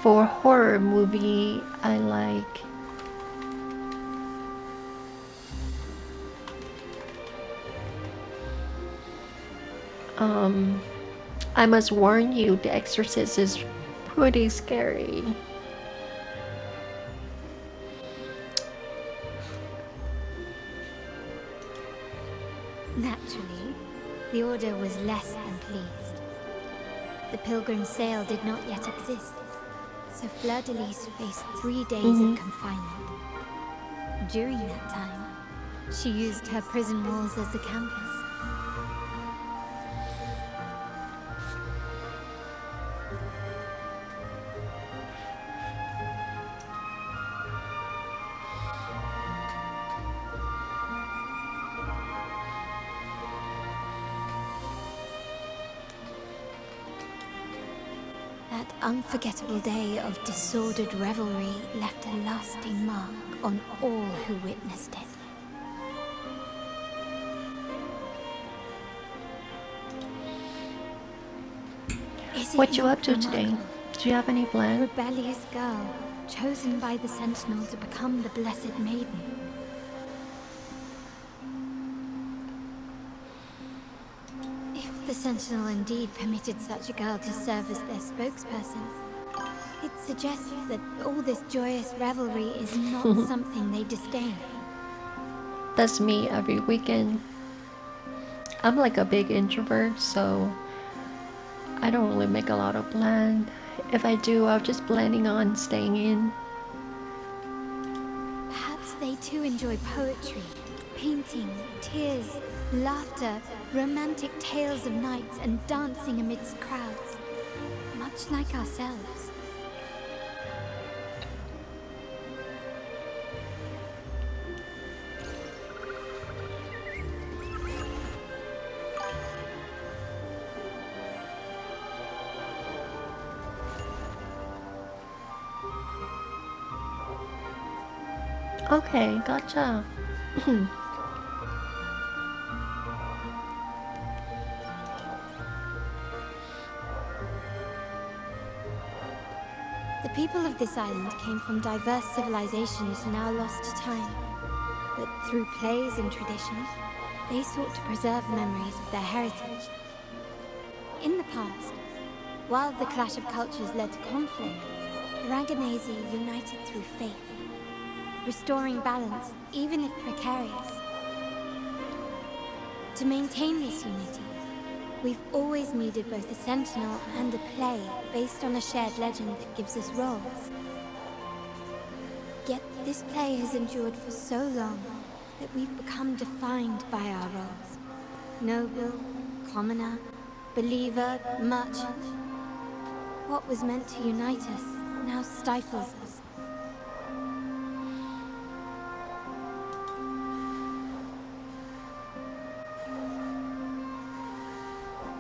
For horror movie, I like I must warn you, The Exorcist is pretty scary. Naturally, the Order was less than pleased. The Pilgrim sale did not yet exist, so Fleur-de-Lis faced 3 days of confinement. During that time, she used her prison walls as a canvas. That unforgettable day of disordered revelry left a lasting mark on all who witnessed it. What you up to today? Do you have any A plan? rebellious girl, chosen by the Sentinel to become the Blessed Maiden. If the Sentinel indeed permitted such a girl to serve as their spokesperson, it suggests that all this joyous revelry is not something they disdain. That's me every weekend. I'm like a big introvert, so I don't really make a lot of plans. If I do, I'm just planning on staying in. Perhaps they too enjoy poetry, painting, tears, laughter, romantic tales of nights, and dancing amidst crowds, much like ourselves. Okay, gotcha. The people of this island came from diverse civilizations now lost to time. But through plays and tradition, they sought to preserve memories of their heritage. In the past, while the clash of cultures led to conflict, the Raganazi united through faith, restoring balance even if precarious. To maintain this unity, we've always needed both a sentinel and a play based on a shared legend that gives us roles. Yet this play has endured for so long that we've become defined by our roles. Noble, commoner, believer, merchant. What was meant to unite us now stifles us.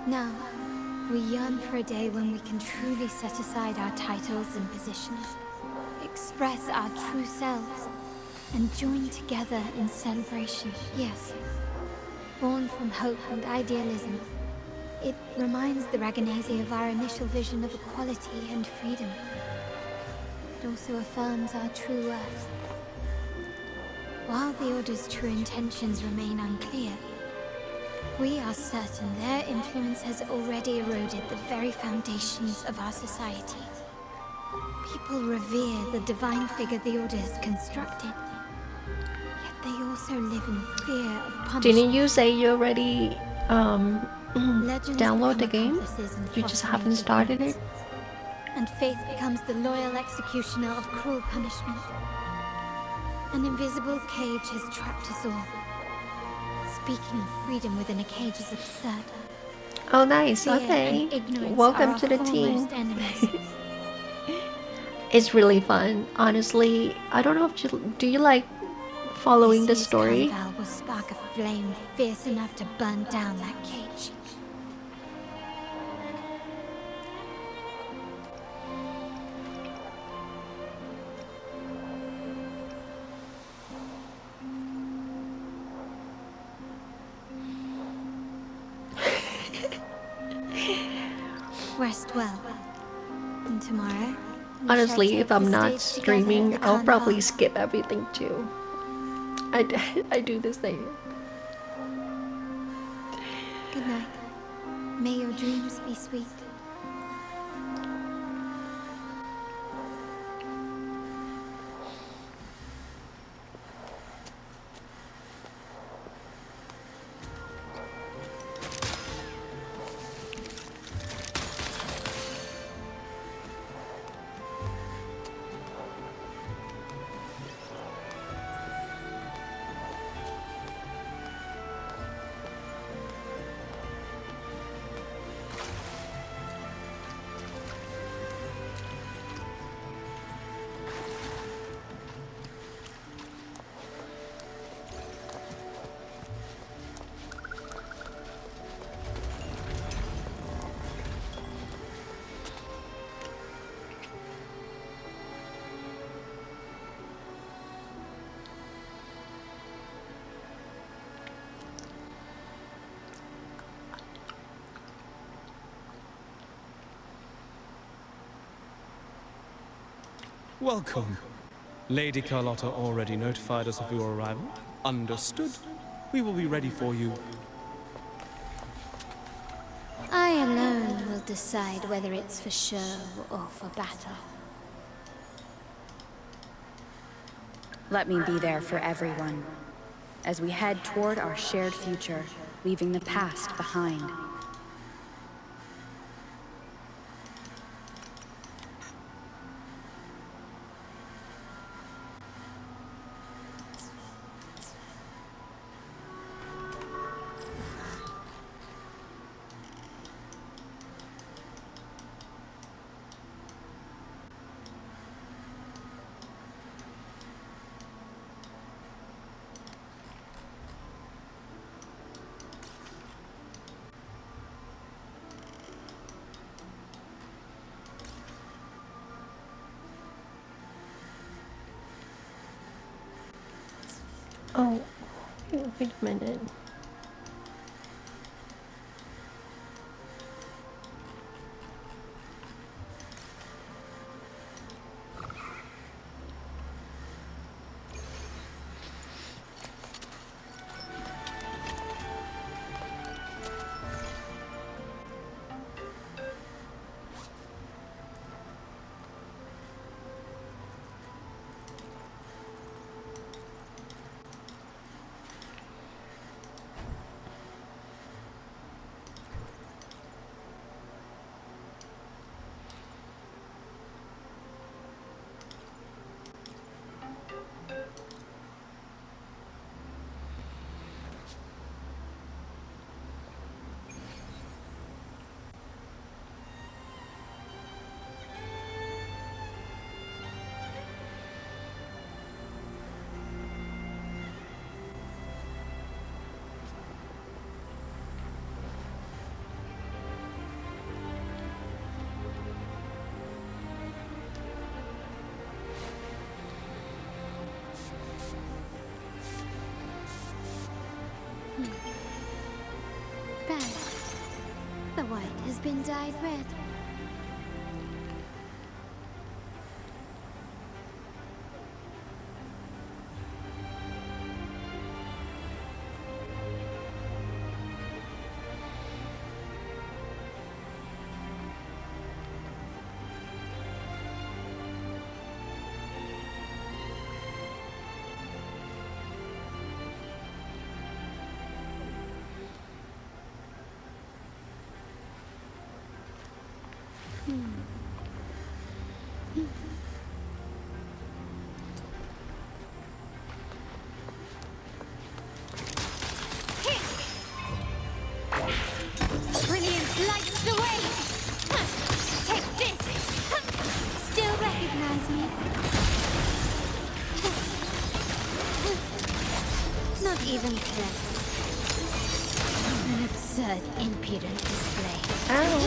Now, we yearn for a day when we can truly set aside our titles and positions, express our true selves, and join together in celebration. Yes, born from hope and idealism, it reminds the Raganazi of our initial vision of equality and freedom. It also affirms our true worth. While the Order's true intentions remain unclear, we are certain their influence has already eroded the very foundations of our society. People revere the divine figure the Order has constructed, yet they also live in fear of punishment. Didn't you say you already Legends download the become game? accomplices in You just fostering haven't started ignorance, it? and faith becomes the loyal executioner of cruel punishment. An invisible cage has trapped us all. Speaking of freedom within a cage is absurd. Oh, nice. Fear Okay. and ignorance Welcome are our to the team. foremost enemies. It's really fun. Honestly, I don't know if you do you like following the This year's story? carnival will spark a flame fierce enough to burn down that cage. Rest well. And tomorrow, we shall Honestly, take if I'm the not stage together at streaming, the I'll probably carnival. skip everything too. I do this thing. Good night. May your dreams be sweet. Welcome. Lady Carlotta already notified us of your arrival. Understood. We will be ready for you. I alone will decide whether it's for show or for battle. Let me be there for everyone, as we head toward our shared future, leaving the past behind. Oh, wait a minute. Bad. The white has been dyed red. Brilliance lights the way! Take this! Still recognize me? Not even close. An absurd, impudent display. Ow.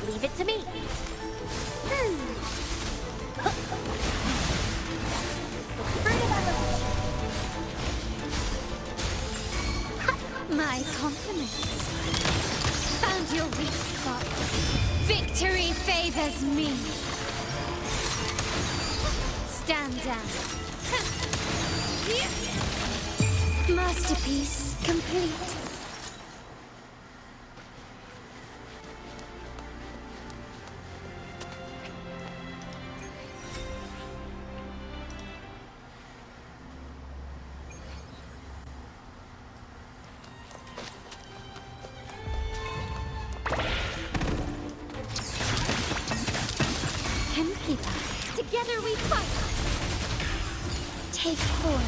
Leave it to me! My compliments. Found your weak spot. Victory favors me. Stand down. Masterpiece complete. Together we fight! Take hold.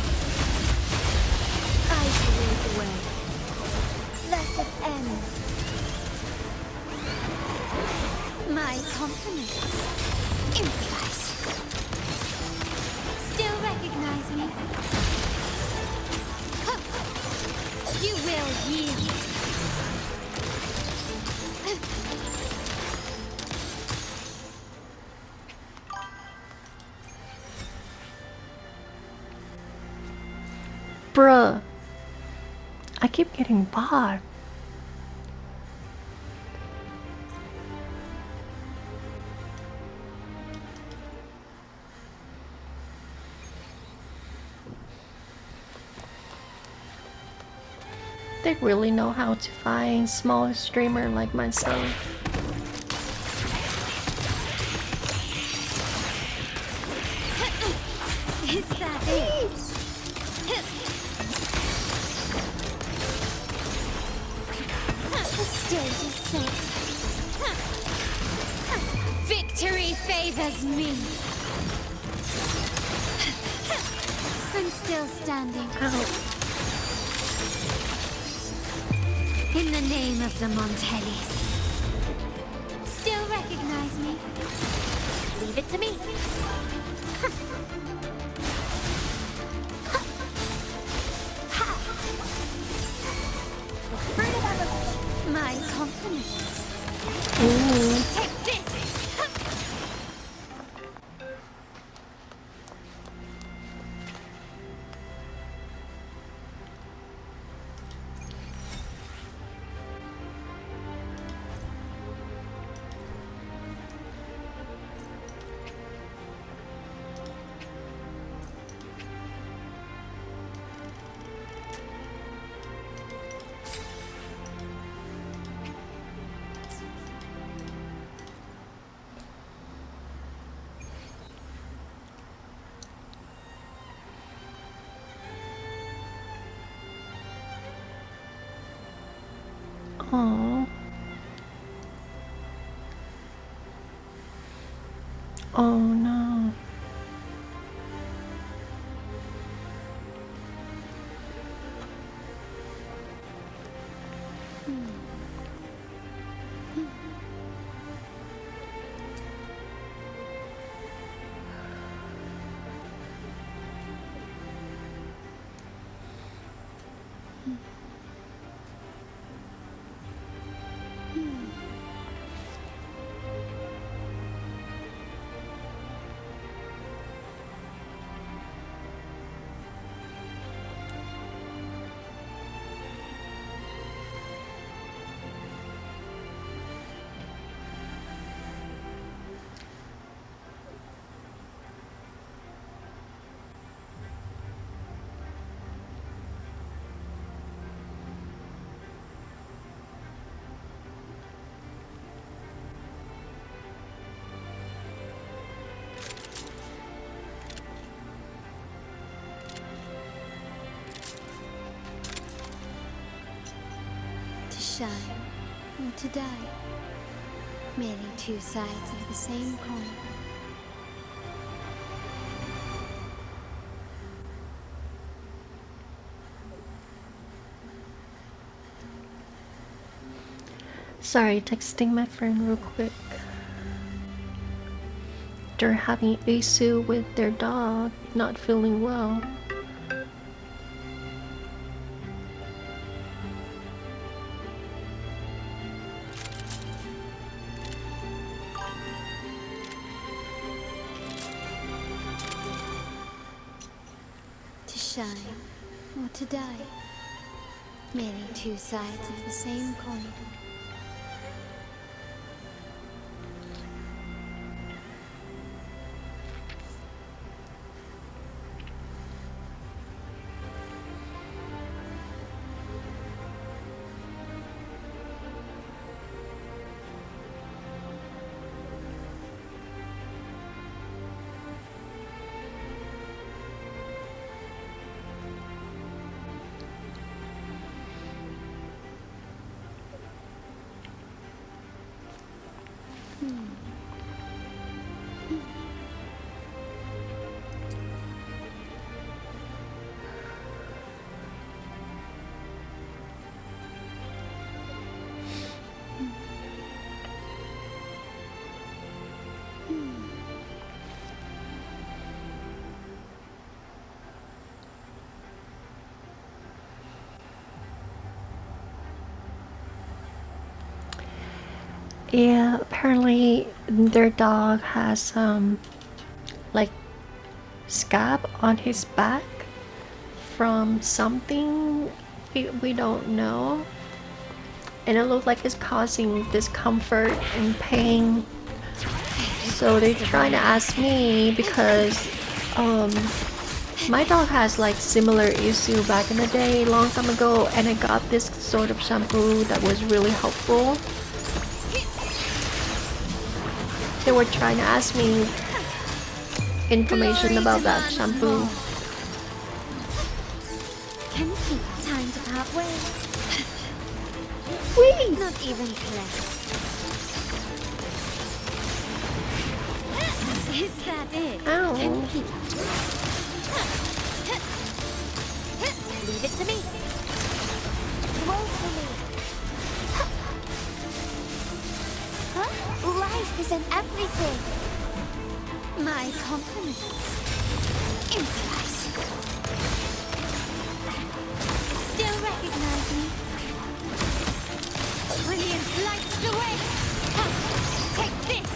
I create the way. Thus it ends. My compliments. Improvise. Still recognize me? Huh. You will yield. Bruh. I keep getting bogged. They really know how to find small streamer like myself. Is that it? The stage is set. Victory favors me. I'm still standing. In the name of the Montellis. Still recognize me? Leave it to me. My compliments. Take this! Oh. Oh no. To shine or to die. Merely two sides of the same coin. Sorry, texting my friend real quick. They're having issue with their dog not feeling well. To shine or to die. Merely two sides of the same coin. Yeah, apparently their dog has like scab on his back from something we don't know, and it looks like it's causing discomfort and pain. So they're trying to ask me because my dog has like similar issue back in the day, long time ago, and I got this sort of shampoo that was really helpful. They were trying to ask me information about that shampoo. Can you keep time to part ways? Whee! Not even close. Is that it? Ow. Can you keep up? Leave it to me. Woe for me. Huh? Life isn't everything. My compliments. Improvise. Still recognize me? Brilliance lights the way. Take this.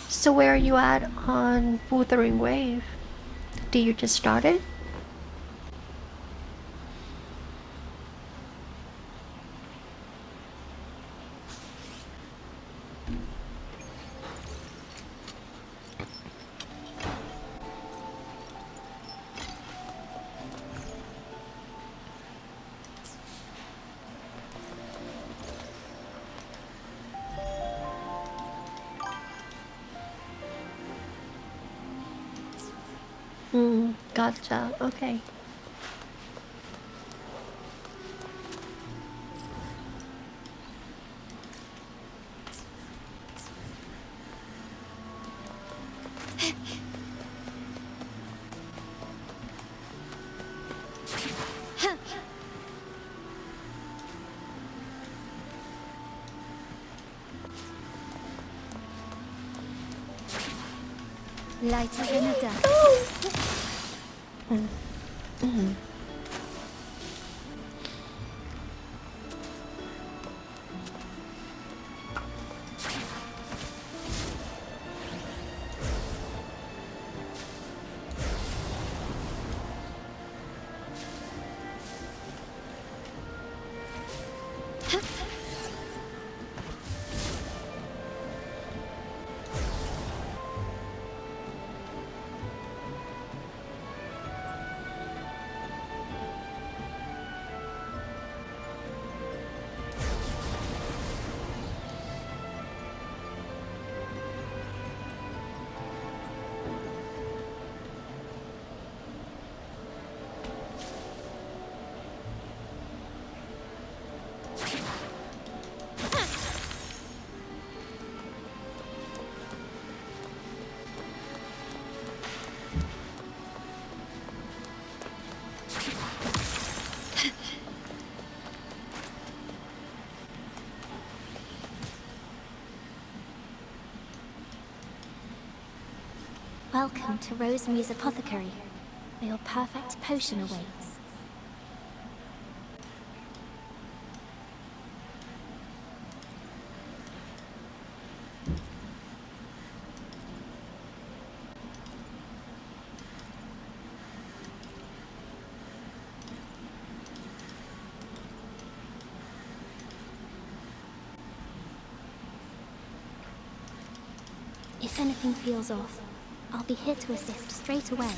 So where are you at on Wuthering Wave? Do you just start it? Gotcha. Okay. Lighter than a duck. Welcome to Rosemary's Apothecary, where your perfect potion awaits. If anything feels off, I'll be here to assist straight away.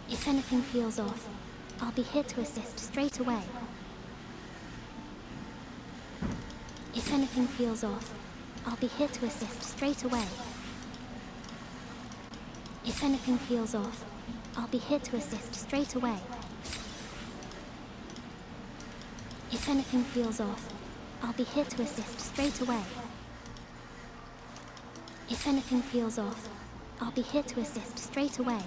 If anything feels off, I'll be here to assist straight away. If anything feels off, I'll be here to assist straight away. If anything feels off, I'll be here to assist straight away. If anything feels off, I'll be here to assist straight away. If anything feels off, I'll be here to assist straight away.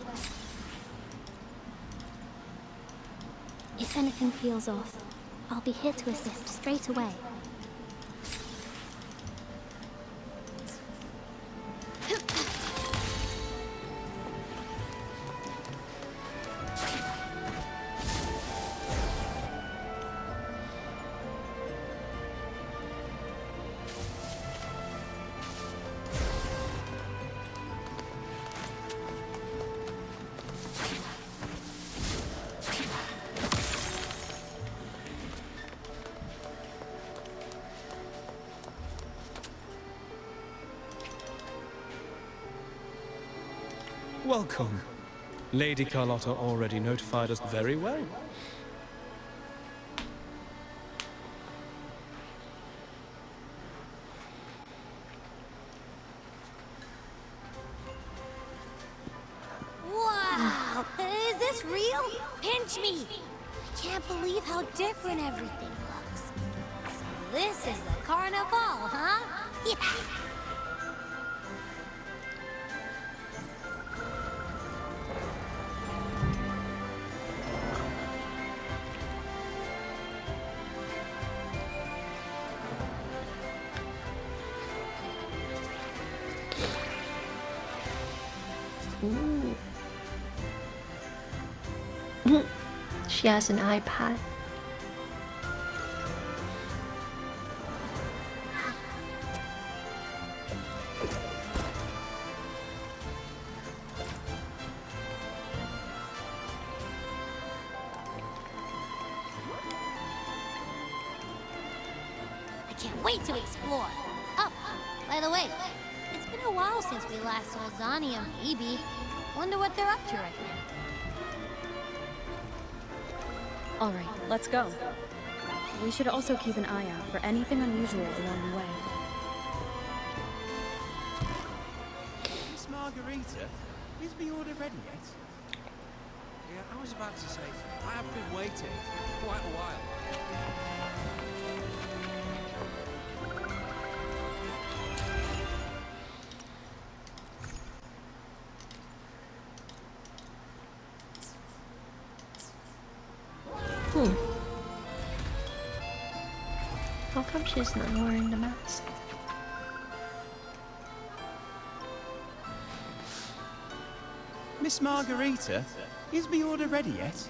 If anything feels off, I'll be here to assist straight away. Welcome. Lady Carlotta already notified us very well. Wow! Is this real? Pinch me! I can't believe how different everything looks. So this is the carnival, huh? Yeah! Ooh. She has an iPad. I can't wait to explore. Oh, by the way, it's been a while since we last saw Zani and Phoebe. Wonder what they're up to right now. All right, let's go. We should also keep an eye out for anything unusual along the way. Miss Margarita, is the order ready yet? Yeah, I was about to say, I have been waiting quite a while. How come she's not wearing the mask? Miss Margarita, is the order ready yet?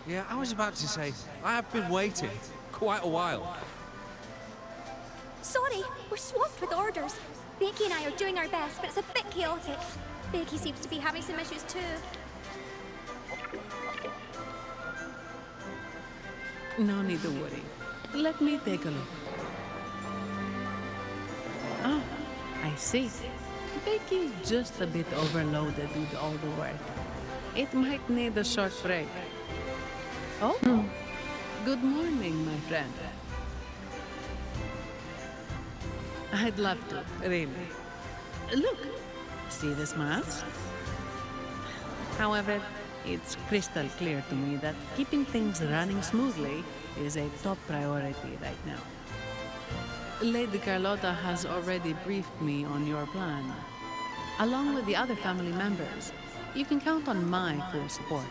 Yeah, I was about to say, I have been waiting quite a while. Sorry, we're swamped with orders. Becky and I are doing our best, but it's a bit chaotic. Becky seems to be having some issues too. No need to worry. Let me take a look. Ah, I see. Becky's just a bit overloaded with all the work. It might need a short break. Oh, good morning, my friend. I'd love to, really. Look, see this mask? However, it's crystal clear to me that keeping things running smoothly is a top priority right now. Lady Carlotta has already briefed me on your plan. Along with the other family members, you can count on my full support.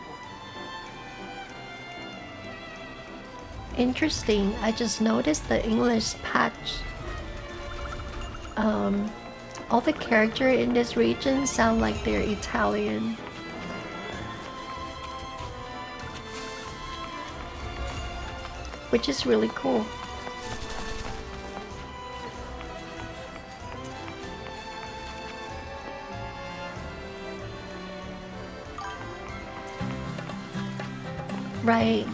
Interesting. I just noticed the English patch. All the characters in this region sound like they're Italian. Which is really cool. Right.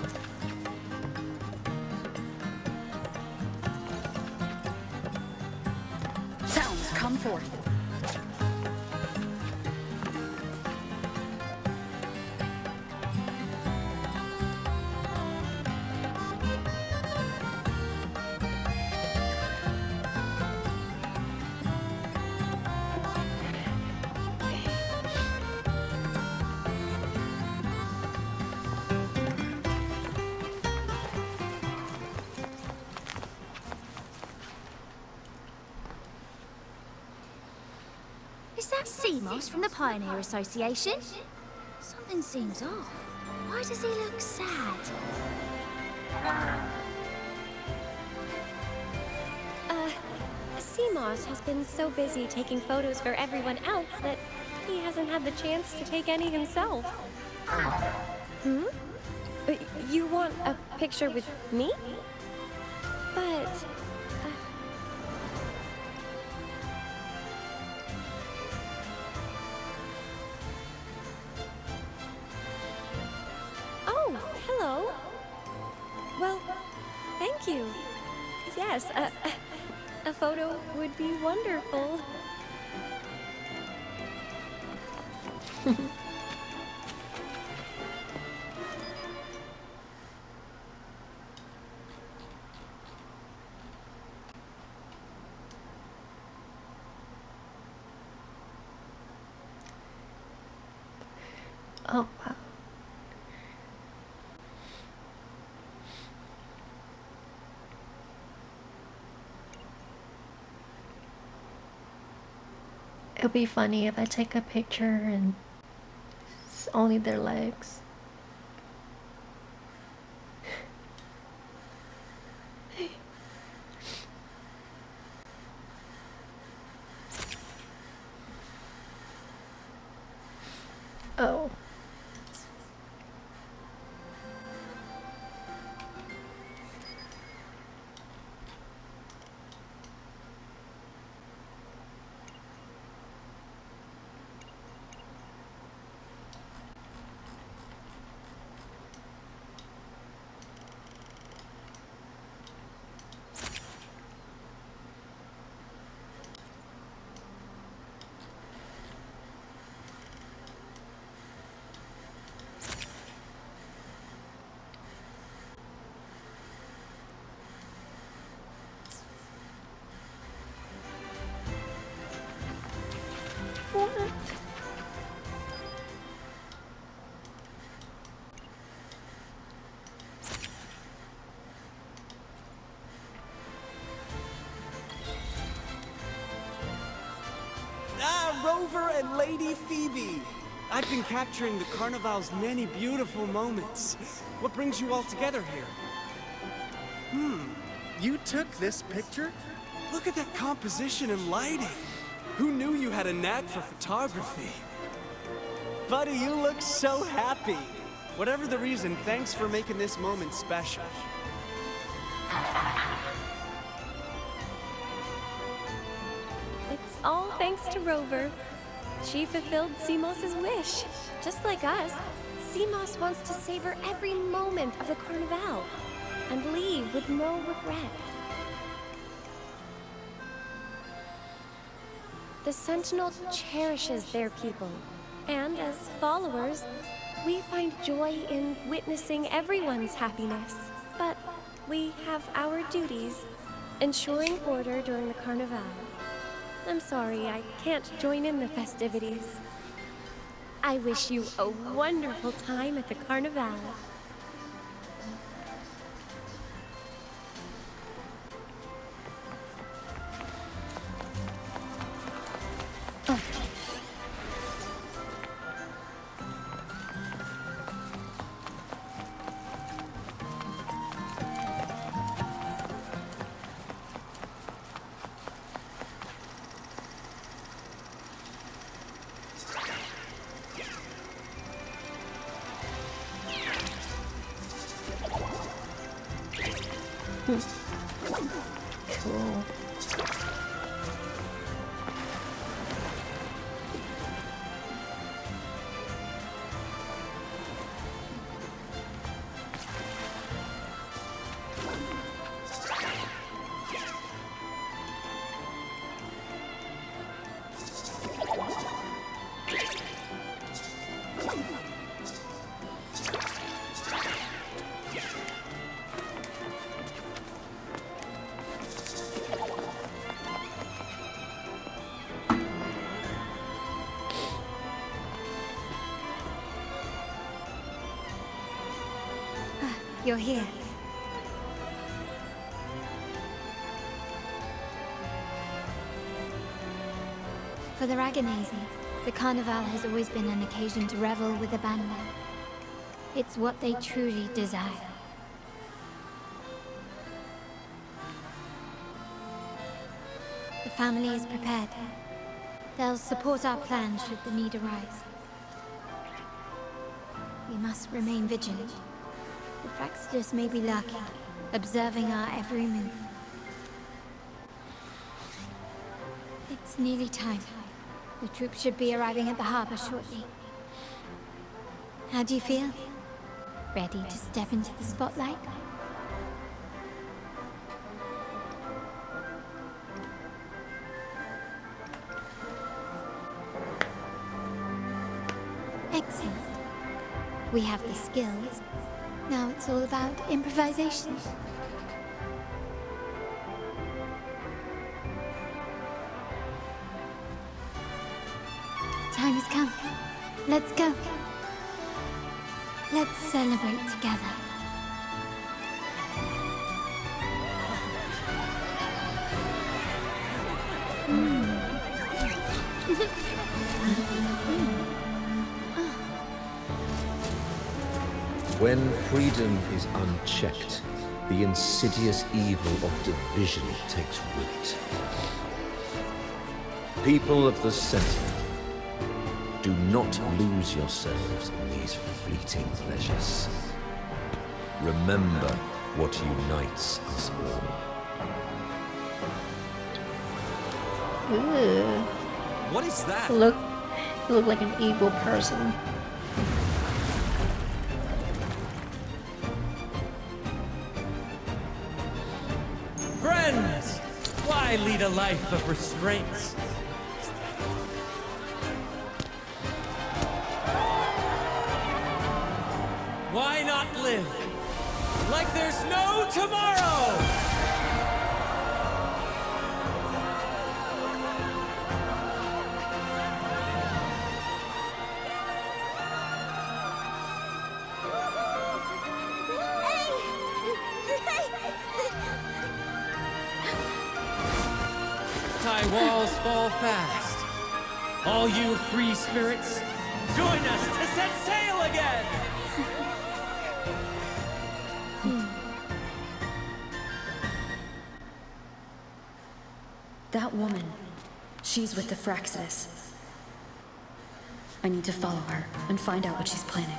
Sounds, come forth. Is that Seamoss from the Pioneer Association? Something seems off. Why does he look sad? Seamoss has been so busy taking photos for everyone else that he hasn't had the chance to take any himself. Hmm? You want a picture with me? But... Oh, hello. Well, thank you. Yes, a photo would be wonderful. Oh wow. It'll be funny if I take a picture and it's only their legs. Oh. What? Ah, Rover and Lady Phoebe! I've been capturing the Carnival's many beautiful moments. What brings you all together here? You took this picture? Look at that composition and lighting. Who knew you had a knack for photography? Buddy, you look so happy. Whatever the reason, thanks for making this moment special. It's all thanks to Rover. She fulfilled Simos's wish. Just like us, Simos wants to savor every moment of the Carnival and leave with no regrets. The Sentinel cherishes their people, and as followers, we find joy in witnessing everyone's happiness. But we have our duties, ensuring order during the Carnival. I'm sorry, I can't join in the festivities. I wish you a wonderful time at the Carnival. Cool. You're here. For the Raganese, the Carnival has always been an occasion to revel with abandon. It's what they truly desire. The family is prepared. They'll support our plan should the need arise. We must remain vigilant. The Fraxidus may be lurking, observing our every move. It's nearly time. The troops should be arriving at the harbor shortly. How do you feel? Ready to step into the spotlight? Excellent. We have the skills. Now it's all about improvisation. Time has come. Let's go. Let's celebrate together. When freedom is unchecked, the insidious evil of division takes root. People of the Sentinel, do not lose yourselves in these fleeting pleasures. Remember what unites us all. Ooh. What is that? You look like an evil person. Friends! Why lead a life of restraints? Why not live like there's no tomorrow? High walls fall fast. All you free spirits, join us to set sail again! That woman, she's with the Phrolova. I need to follow her and find out what she's planning.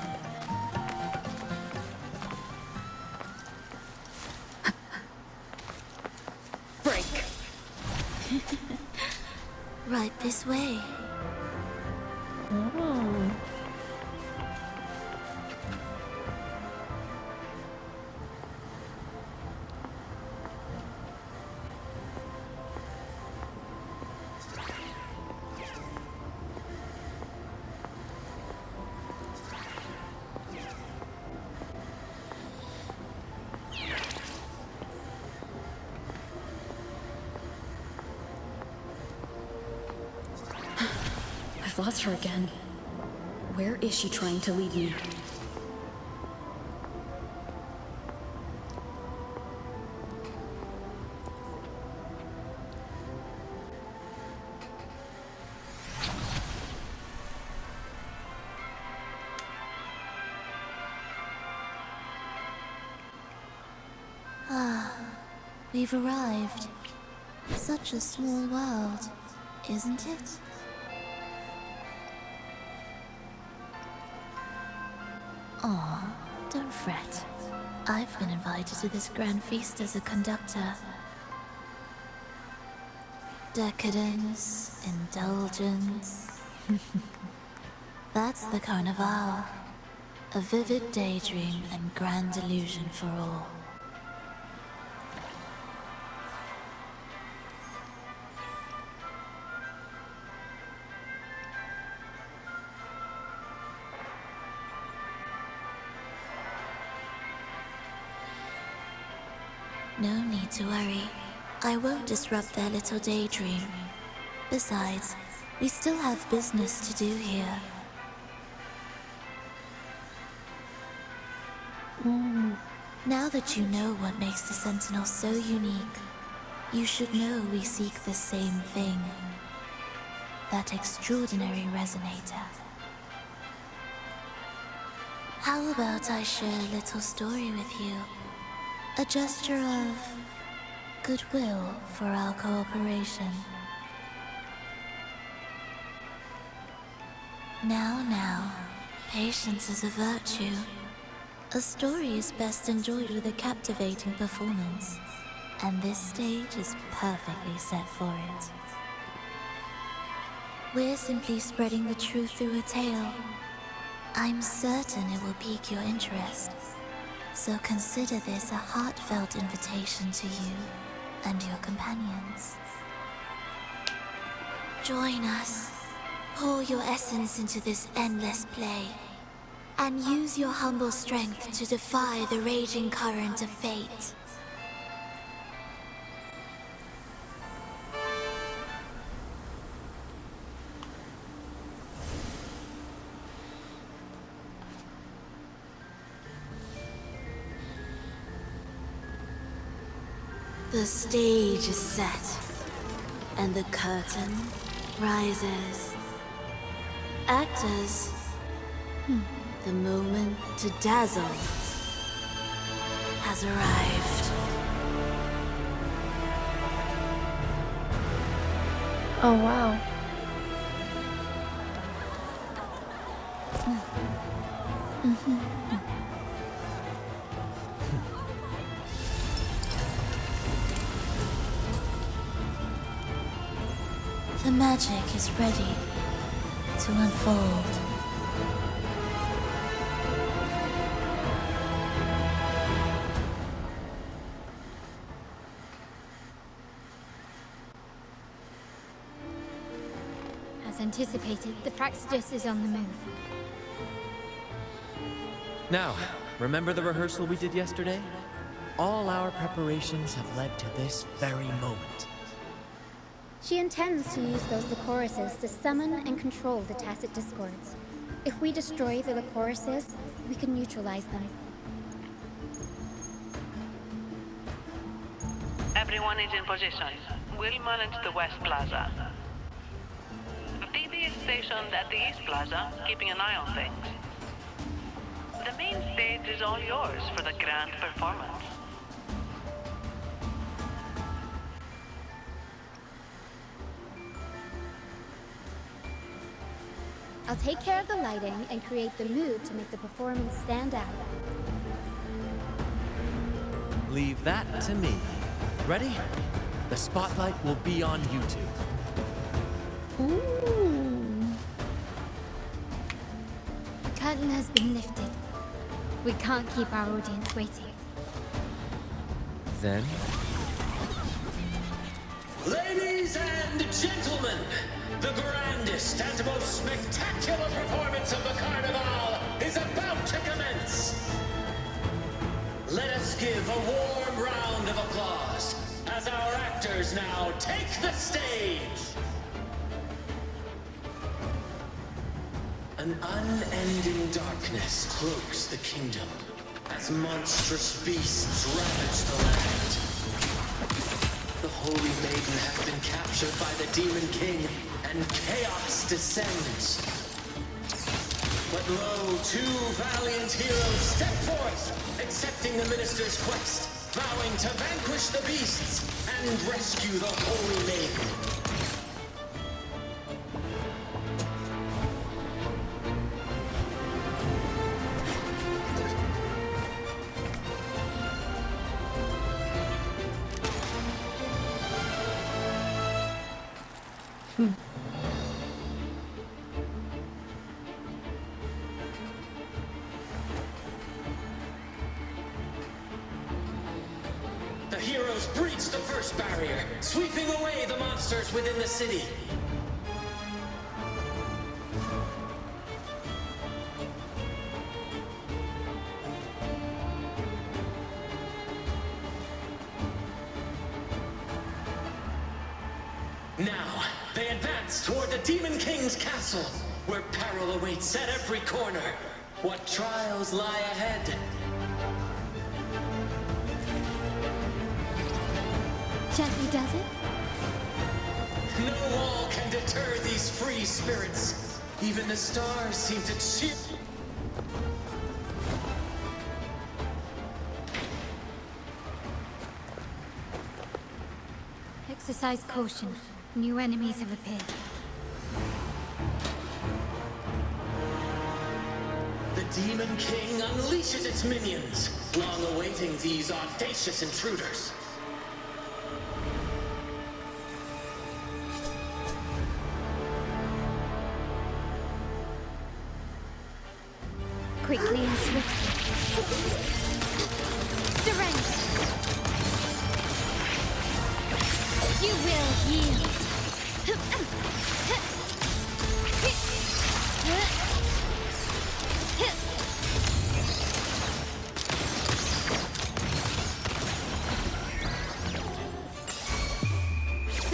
Break. Right this way. Oh. I've lost her again. Where is she trying to lead me? Ah, we've arrived. Such a small world, isn't it? Aw, don't fret. I've been invited to this grand feast as a conductor. Decadence, indulgence. That's the Carnival. A vivid daydream and grand illusion for all. No need to worry. I won't disrupt their little daydream. Besides, we still have business to do here. Now that you know what makes the Sentinel so unique, you should know we seek the same thing. That extraordinary resonator. How about I share a little story with you? A gesture of goodwill for our cooperation. Now, patience is a virtue. A story is best enjoyed with a captivating performance, and this stage is perfectly set for it. We're simply spreading the truth through a tale. I'm certain it will pique your interest. So consider this a heartfelt invitation to you and your companions. Join us. pour your essence into this endless play, and use your humble strength to defy the raging current of fate. The stage is set, and the curtain rises. Actors, the moment to dazzle has arrived. Oh, wow. The magic is ready to unfold. As anticipated, the Phrolova is on the move. Now, remember the rehearsal we did yesterday? All our preparations have led to this very moment. She intends to use those Lycoruses to summon and control the Tacit Discords. If we destroy the Lycoruses, we can neutralize them. Everyone is in position. We'll manage the West Plaza. Phoebe is stationed at the East Plaza, keeping an eye on things. The main stage is all yours for the grand performance. I'll take care of the lighting and create the mood to make the performance stand out. Leave that to me. Ready? The spotlight will be on you two. Ooh. The curtain has been lifted. We can't keep our audience waiting. Then? Ladies and gentlemen, the grandest and most spectacular performance of the Carnival is about to commence. Let us give a warm round of applause as our actors now take the stage. An unending darkness cloaks the kingdom as monstrous beasts ravage the land. The Holy Maiden has been captured by the Demon King, and chaos descends. But lo, two valiant heroes step forth, accepting the minister's quest, vowing to vanquish the beasts and rescue the Holy Maiden. The heroes breach the first barrier, sweeping away the monsters within the city. Now, they advance toward the Demon King's castle, where peril awaits at every corner. What trials lie ahead? Gently does it? No wall can deter these free spirits. Even the stars seem to cheer. Exercise caution. New enemies have appeared. The Demon King unleashes its minions, long awaiting these audacious intruders. Quickly and swiftly. Surrender! You will yield.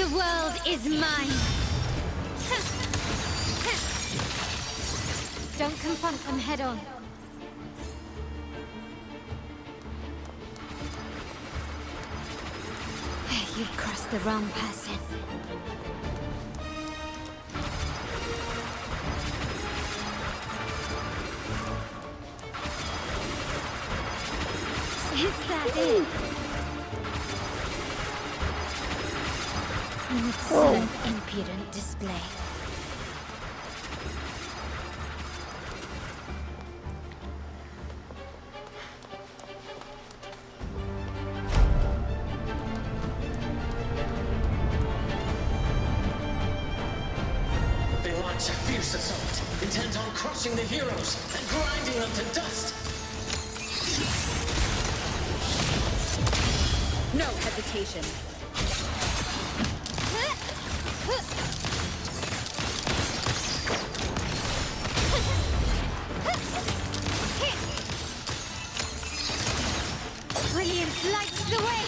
The world is mine! Don't confront them head on. You've crossed the wrong person. Is that it? An absurd, impudent display. They launch a fierce assault, intent on crushing the heroes and grinding them to dust. No hesitation. Brilliance lights the way!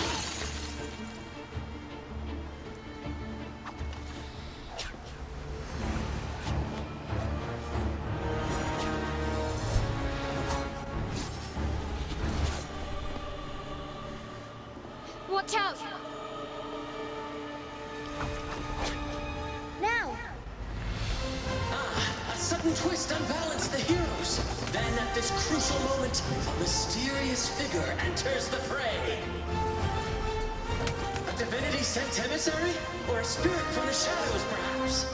Watch out! Now! A sudden twist unbalanced the heroes. Then at this crucial moment, a mysterious figure enters the fray. A divinity sent emissary? Or a spirit from the shadows, perhaps?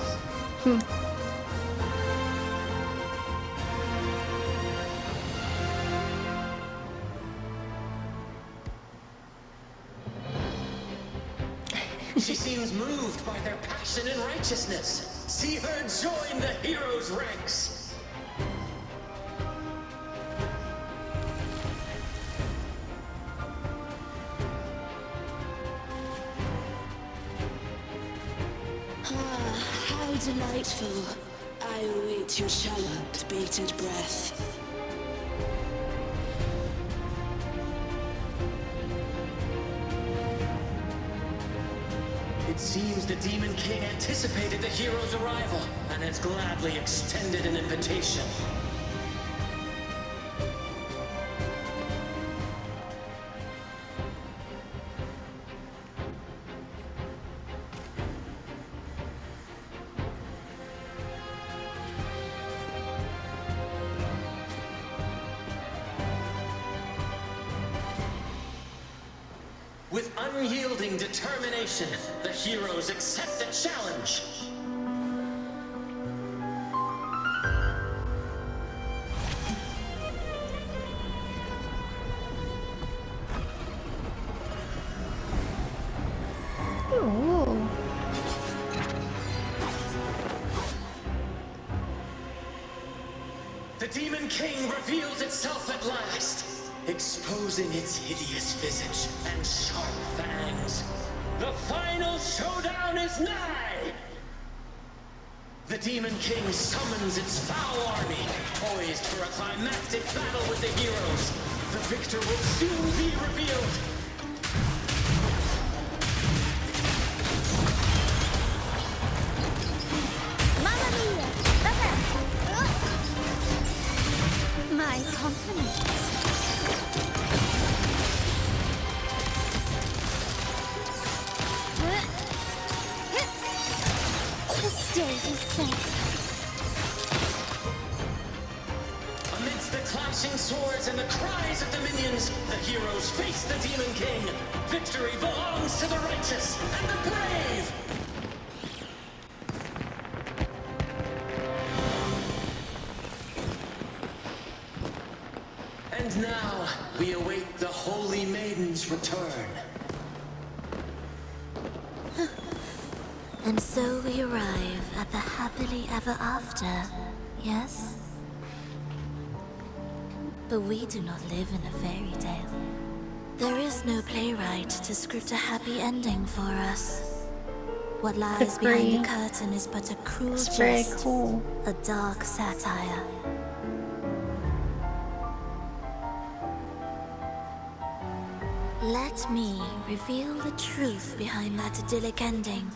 She seems moved by their passion and righteousness. See her join the heroes' ranks. How delightful. I await your shallowed, bated breath. It seems the Demon King anticipated the hero's arrival and has gladly extended an invitation. With unyielding determination, the heroes accept the challenge. Ooh. The Demon King reveals itself at last, exposing its hideous visage and sharp fangs. The final showdown is nigh! The Demon King summons its foul army, poised for a climactic battle with the heroes. The victor will soon be revealed. Mamma mia! My compliments. The stage is set. Amidst the clashing swords and the cries of the minions, the heroes face the Demon King. Victory belongs to the righteous and the brave! And now, we await the Holy Maiden's return. And so we arrive at the happily ever after, yes? But we do not live in a fairy tale. There is no playwright to script a happy ending for us. What lies behind the curtain is but a cruel jest, a dark satire. Let me reveal the truth behind that idyllic ending,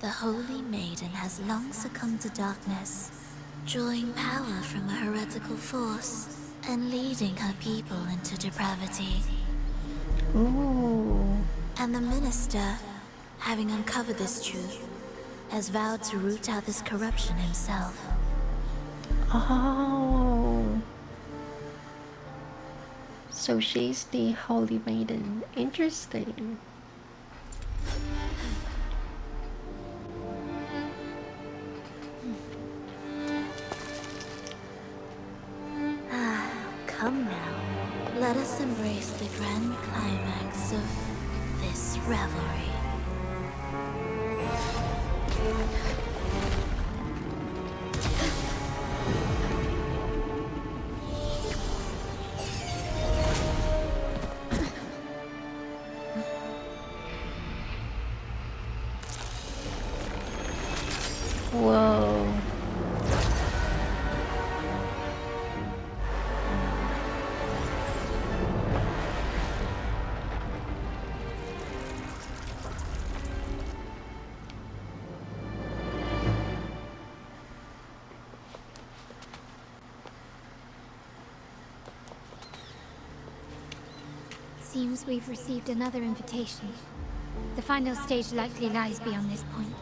The Holy Maiden has long succumbed to darkness, drawing power from a heretical force and leading her people into depravity. Ooh. And the minister, having uncovered this truth, has vowed to root out this corruption himself. Oh. So she's the Holy Maiden. Interesting. Come now, let us embrace the grand climax of this revelry. Whoa. Seems we've received another invitation. The final stage likely lies beyond this point.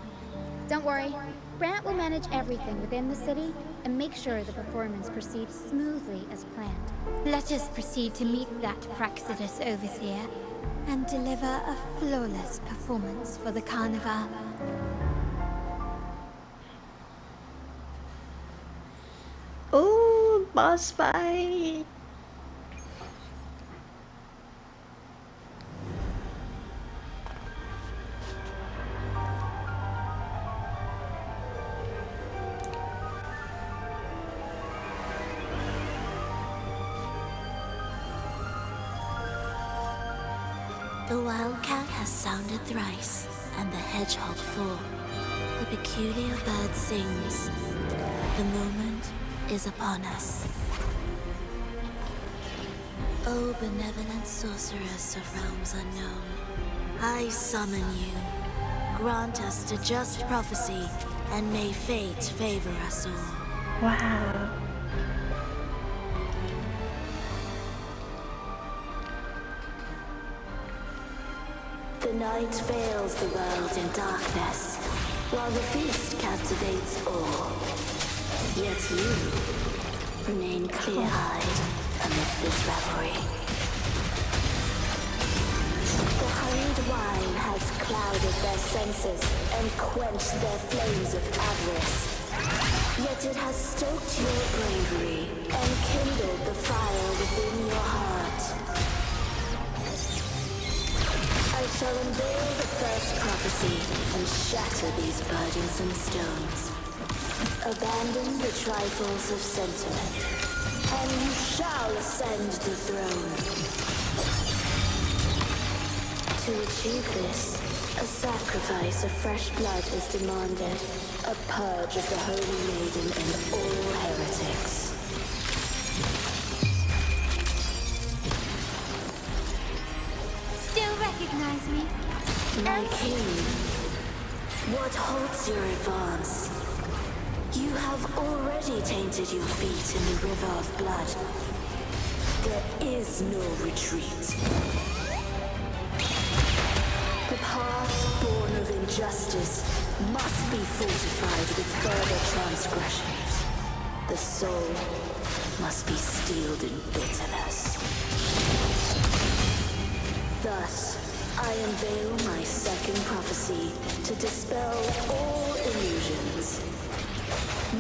Don't worry. Brant will manage everything within the city and make sure the performance proceeds smoothly as planned. Let us proceed to meet that Phrolova overseer and deliver a flawless performance for the Carnival. Ooh, boss fight. The wildcat has sounded thrice, and the hedgehog four. The peculiar bird sings. The moment is upon us. O benevolent sorceress of realms unknown, I summon you. Grant us the just prophecy, and may fate favor us all. Wow. The night veils the world in darkness, while the feast captivates all. Yet you remain clear-eyed amidst this revelry. The honeyed wine has clouded their senses and quenched their flames of avarice. Yet it has stoked your bravery and kindled the fire within your heart. I shall unveil the first prophecy and shatter these burdensome stones. Abandon the trifles of sentiment, and you shall ascend the throne. To achieve this, a sacrifice of fresh blood is demanded, a purge of the Holy Maiden and all heretics. Still recognize me? My king, what halts your advance? You have already tainted your feet in the river of blood. There is no retreat. The path born of injustice must be fortified with further transgressions. The soul must be steeled in bitterness. Thus, I unveil my second prophecy to dispel all illusions.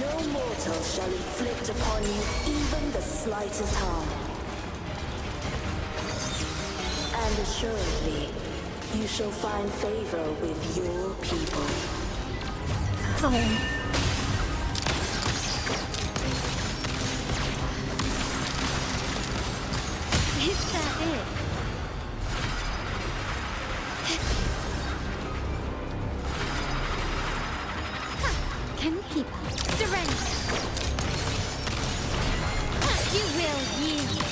No mortal shall inflict upon you even the slightest harm. And assuredly, you shall find favor with your people. Is that it? Can you keep up? Surrender! You will yield!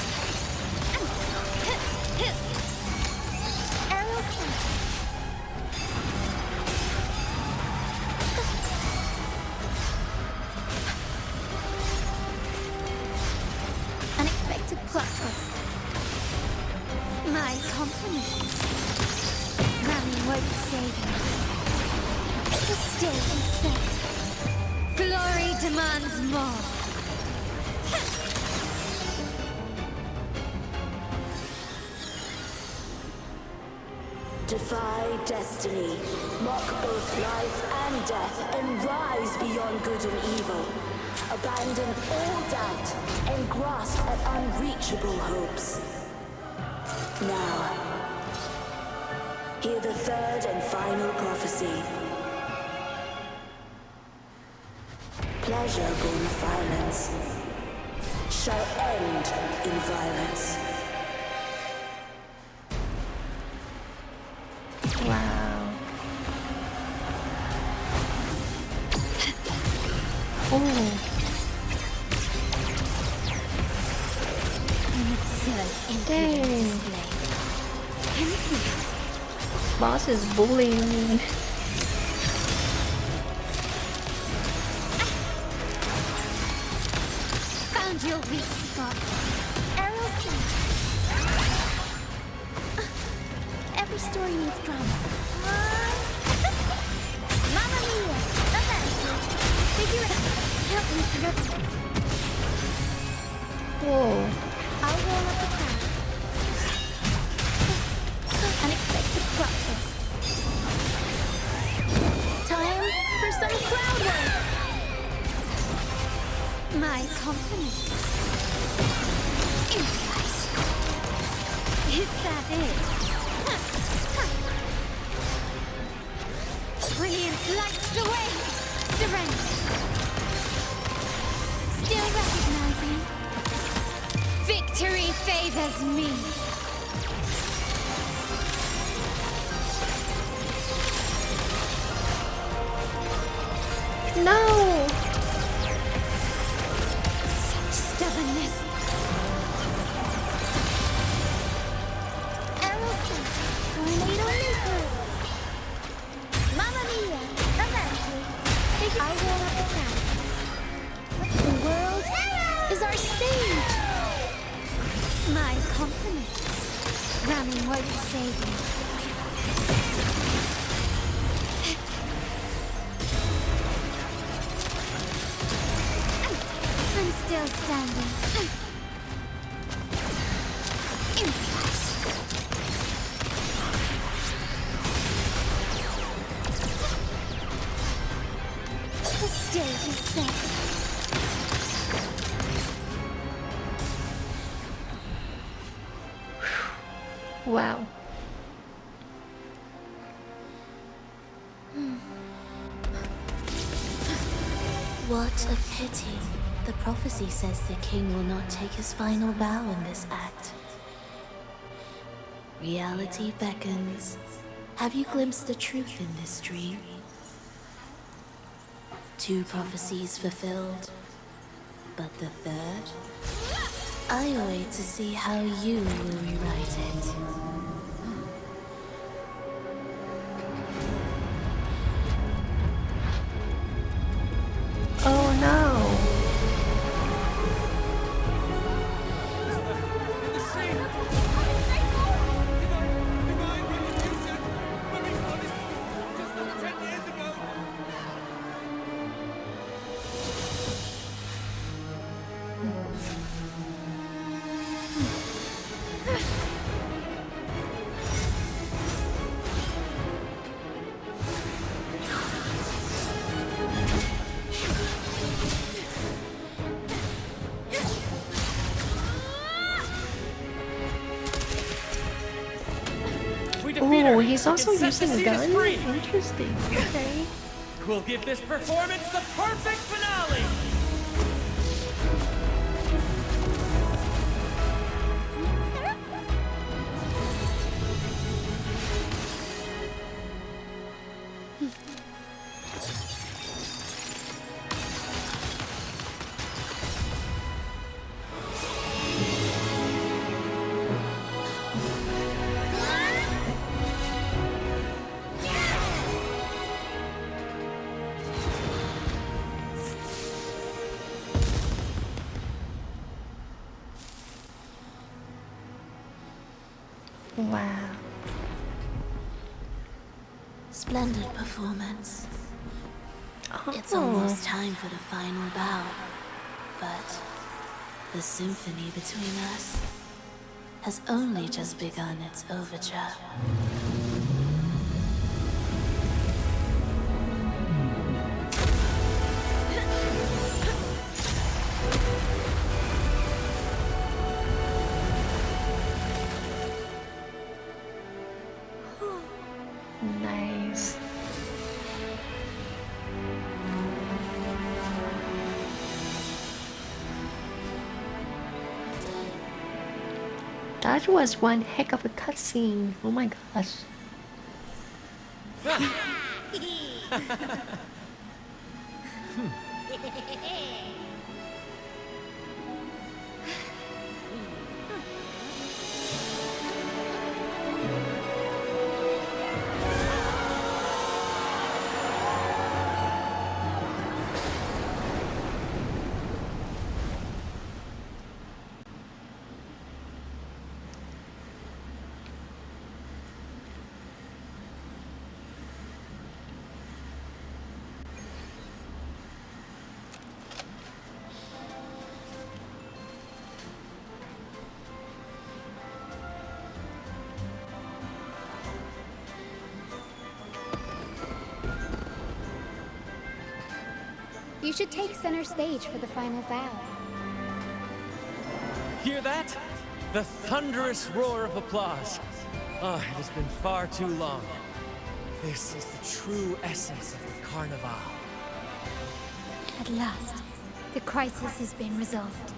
Arrow My compliments. Rami won't save you. The stage is set. Glory demands more. Defy destiny, mock both life and death, and rise beyond good and evil. Abandon all doubt and grasp at unreachable hopes. Now, hear the third and final prophecy. Pleasure born of violence shall end in violence. Wow. Oh. Dang. Boss is bullying me. Found your weak spot. Arrows. Every story needs drama. Mamma mia! Avanti! Figure it out. Help me through. Whoa. I'll roll up the crowd. Unexpected plot twist. Time for some crowd work. My compliments. Is that it? Brilliance lights the way! Surrender! Still recognizing? Victory favors me! No! Such stubbornness! Tornado nuclear. Mamma mia! Avanti! I'll roll up the crowd. The world is our stage! My compliments. Rami won't save you. I'm still standing. The stage is set. Wow. What a pity. The prophecy says the king will not take his final bow in this act. Reality beckons. Have you glimpsed the truth in this dream? 2 prophecies fulfilled, but the third? I wait to see how you will rewrite it. Oh no. Oh, he's also using a gun? Interesting. Okay. We'll give this performance the perfect finale! Wow. Splendid performance. Oh. It's almost time for the final bow, but the symphony between us has only just begun its overture. Nice. That was one heck of a cutscene. Oh my gosh. You should take center stage for the final bow. Hear that? The thunderous roar of applause. Ah, it has been far too long. This is the true essence of the Carnival. At last, the crisis has been resolved.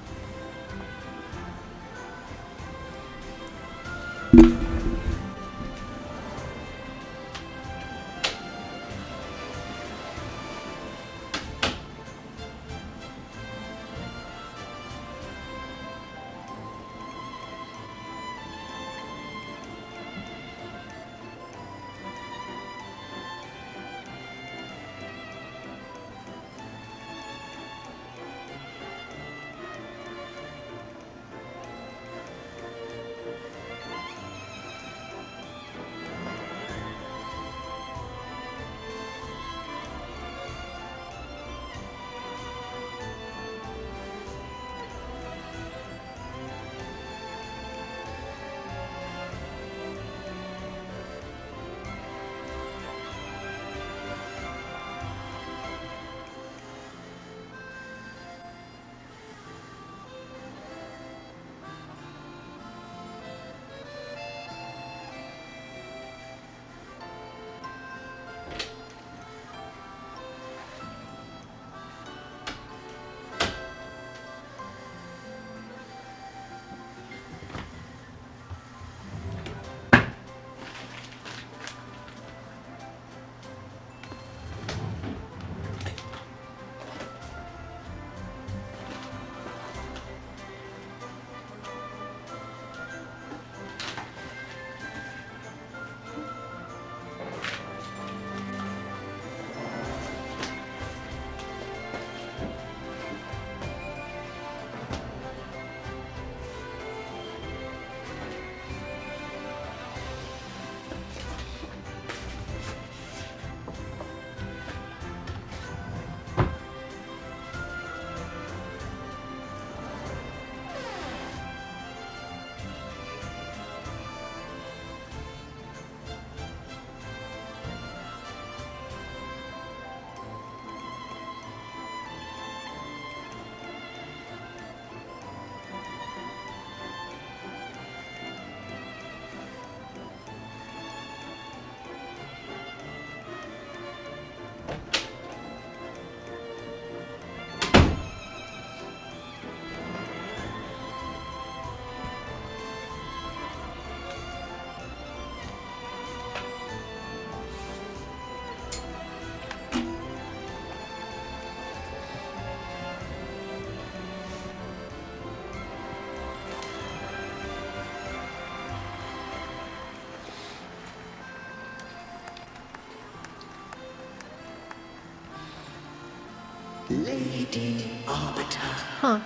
Lady Arbiter. Huh.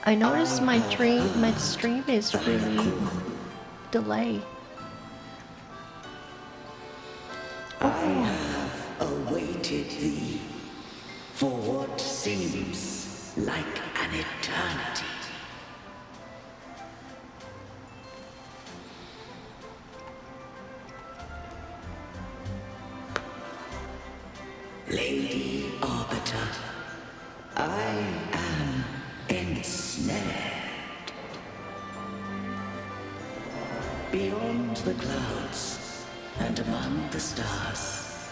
I noticed my stream is really delayed. awaited thee for what seems like an eternity. Lady Arbiter, I am ensnared. Beyond the clouds and among the stars,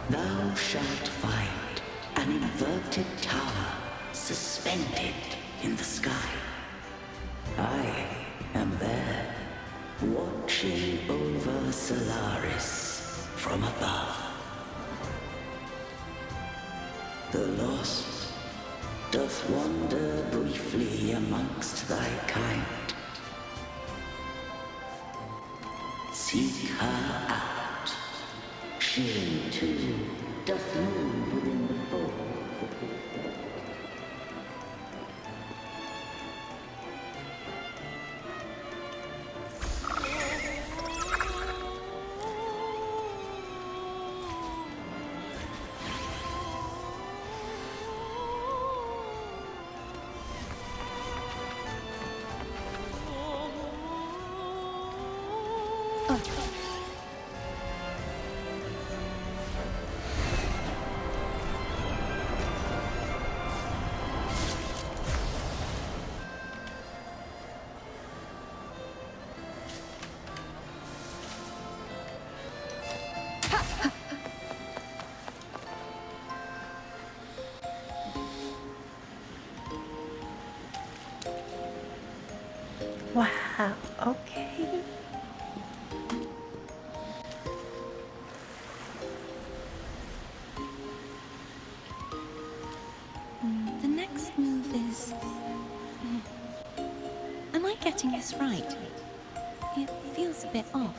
thou shalt find an inverted tower suspended in the sky. I am there, watching over Solaris from above. The lost doth wander briefly amongst thy kind. Seek her out. She too doth move within the fold. Wow, okay. The next move is... Am I getting this right? It feels a bit off.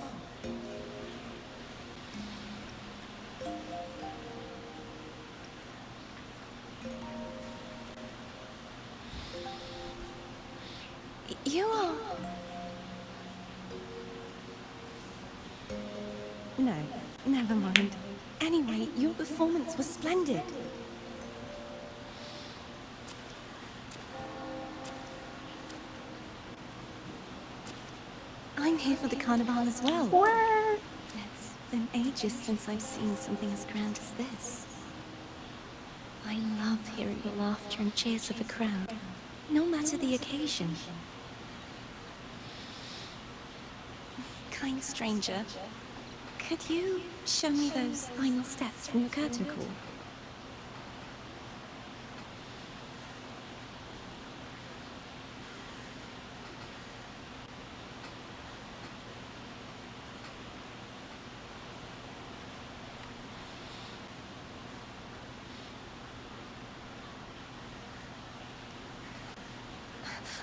You are... No, never mind. Anyway, your performance was splendid. I'm here for the carnival as well. What? It's been ages since I've seen something as grand as this. I love hearing the laughter and cheers of a crowd, no matter the occasion. Kind stranger, could you show me those final steps from your curtain call?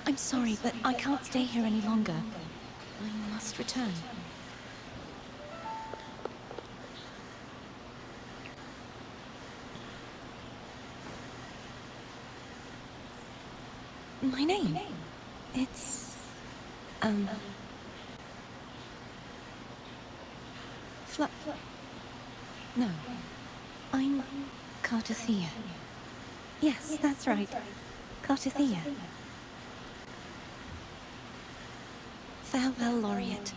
I'm sorry, but I can't stay here any longer. I must return. My name? It's... No. I'm Cartethya. Yes, that's right. Cartethya. Farewell, Laureate.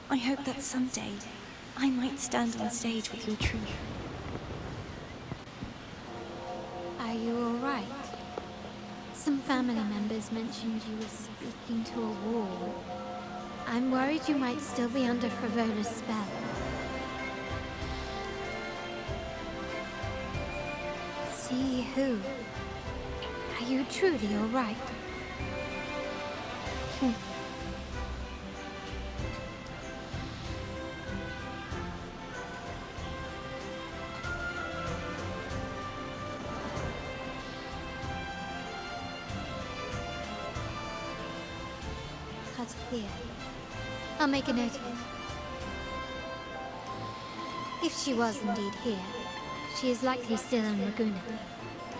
I hope that someday I might stand on stage with your troupe. Are you alright? Some family members mentioned you were speaking to a wall. I'm worried you might still be under Phrovola's spell. See who? Are you truly alright? Here. I'll make a note of it. If she was indeed here, she is likely still in Laguna.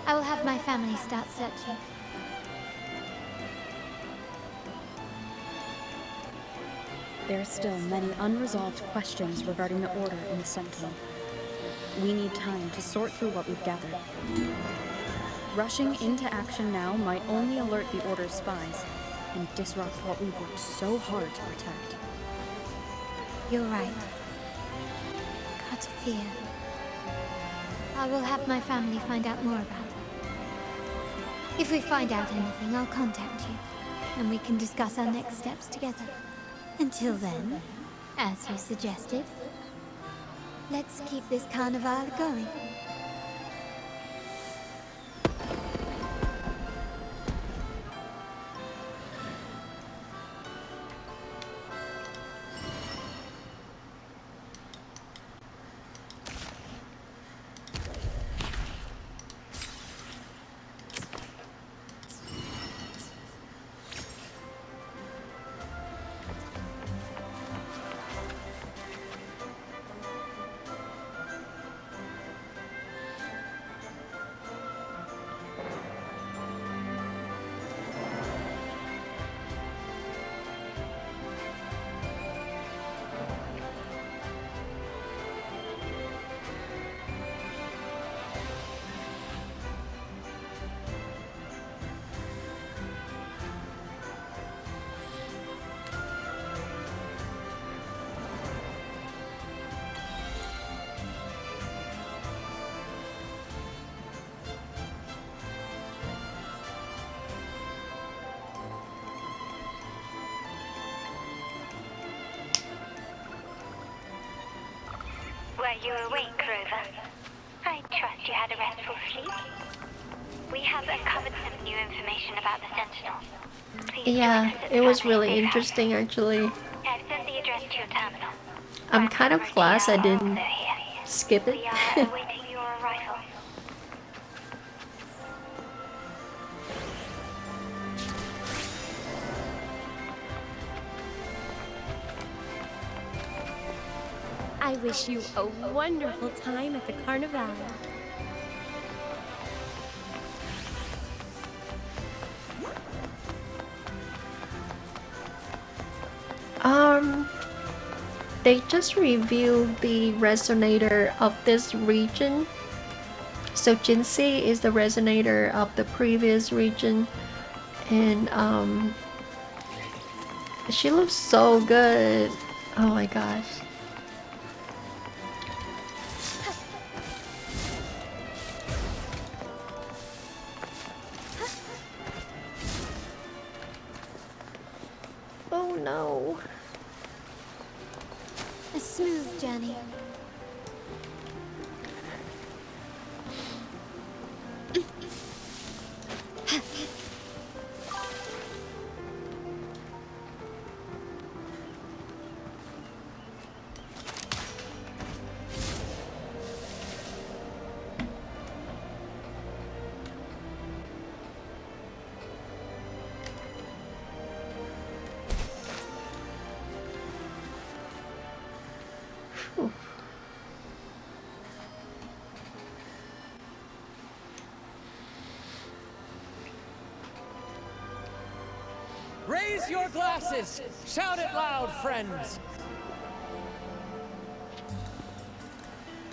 I will have my family start searching. There are still many unresolved questions regarding the Order in the Sentinel. We need time to sort through what we've gathered. Rushing into action now might only alert the Order's spies and disrupt what we've worked so hard to protect. You're right. Cartethya. I will have my family find out more about her. If we find out anything, I'll contact you, and we can discuss our next steps together. Until then, as you suggested, let's keep this carnival going. Were you awake, Phrolova? I trust you had a restful sleep. We have uncovered some new information about the Sentinels. Please Yeah, it was really interesting actually. I've sent the address to your terminal. I'm kind of glad I didn't skip it. We are awaiting your arrival. I wish you a wonderful time at the Carnival. They just revealed the resonator of this region. So Jinsei is the resonator of the previous region, and she looks so good. Oh my gosh. Oh no. A smooth journey. Raise your glasses! Shout it loud, friends!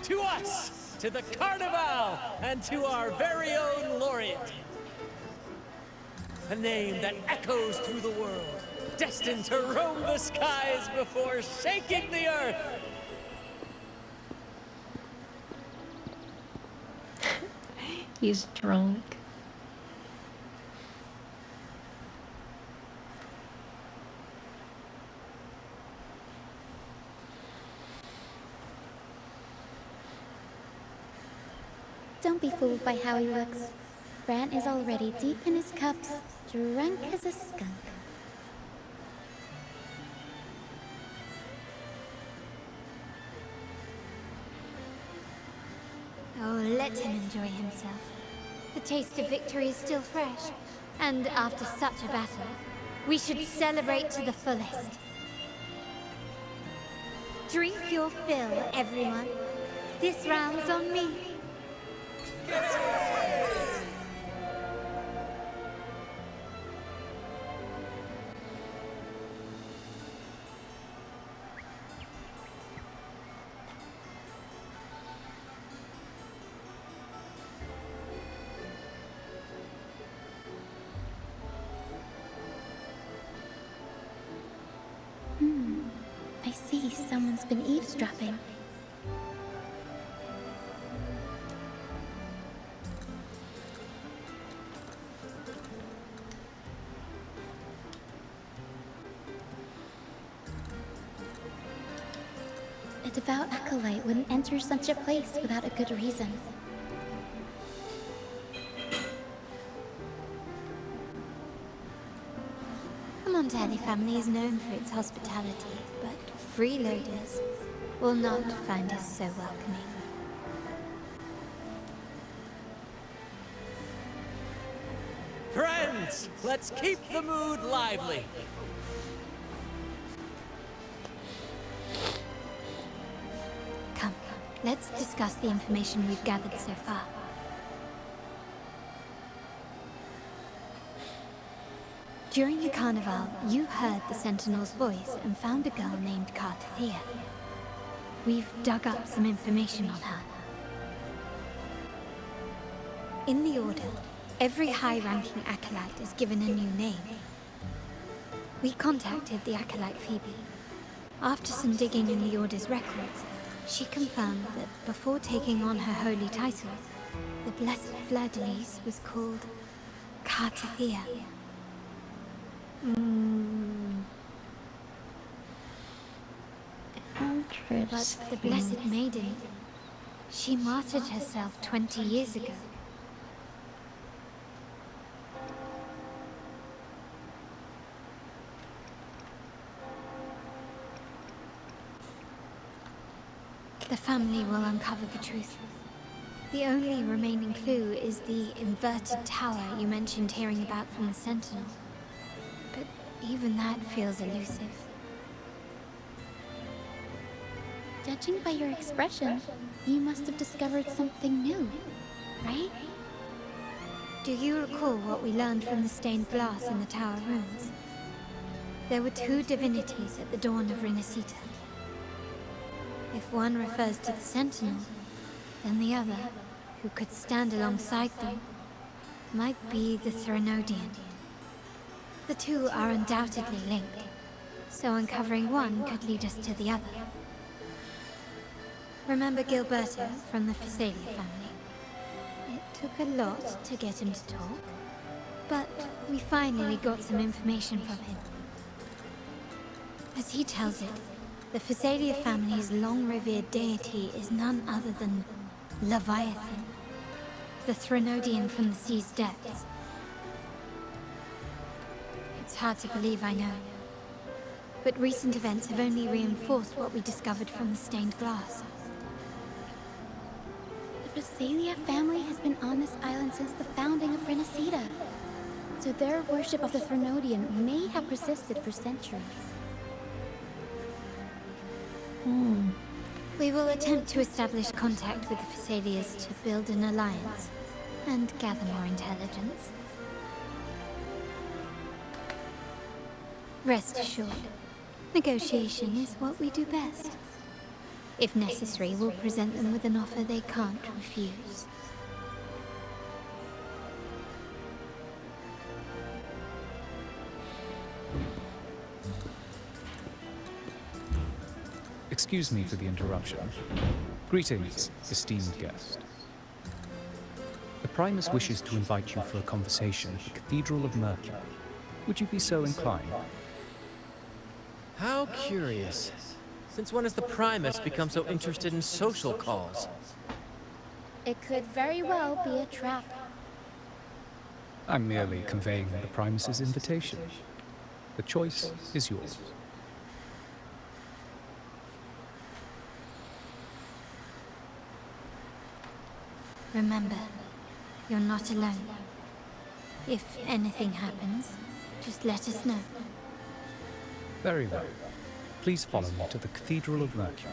To us! To the Carnival! And to our very own laureate! A name that echoes through the world, destined to roam the skies before shaking the earth! He's drunk. Don't be fooled by how he looks. Brant is already deep in his cups, drunk as a skunk. Oh, let him enjoy himself. The taste of victory is still fresh, and after such a battle, we should celebrate to the fullest. Drink your fill, everyone. This round's on me. I see someone's been eavesdropping. A devout acolyte wouldn't enter such a place without a good reason. The Montelli family is known for its hospitality, but freeloaders will not find us so welcoming. Friends, let's keep the mood lively. Come, let's discuss the information we've gathered so far. During the carnival, you heard the Sentinel's voice and found a girl named Cartethya. We've dug up some information on her. In the Order, every high-ranking acolyte is given a new name. We contacted the acolyte Phoebe. After some digging in the Order's records, she confirmed that before taking on her holy title, the Blessed Fleur-de-Lis was called Cartethya. But the Blessed Maiden, she martyred herself 20 years ago. The family will uncover the truth. The only remaining clue is the inverted tower you mentioned hearing about from the Sentinel. But even that feels elusive. Judging by your expression, you must have discovered something new, right? Do you recall what we learned from the stained glass in the tower rooms? There were two divinities at the dawn of Rinascita. If one refers to the Sentinel, then the other, who could stand alongside them, might be the Threnodian. The two are undoubtedly linked, so uncovering one could lead us to the other. Remember Gilberto from the Physalia family? It took a lot to get him to talk, but we finally got some information from him. As he tells it, the Physalia family's long-revered deity is none other than Leviathan, the Threnodian from the sea's depths. It's hard to believe, I know, but recent events have only reinforced what we discovered from the stained glass. The Physalia family has been on this island since the founding of Rinascita, so their worship of the Threnodian may have persisted for centuries. We will attempt to establish contact with the Physalias to build an alliance and gather more intelligence. Rest assured, negotiation is what we do best. If necessary, we'll present them with an offer they can't refuse. Excuse me for the interruption. Greetings, esteemed guest. The Primus wishes to invite you for a conversation at the Cathedral of Mercury. Would you be so inclined? How curious. Since when has the Primus become so interested in social calls? It could very well be a trap. I'm merely conveying the Primus's invitation. The choice is yours. Remember, you're not alone. If anything happens, just let us know. Very well. Please follow me to the Cathedral of Mercury.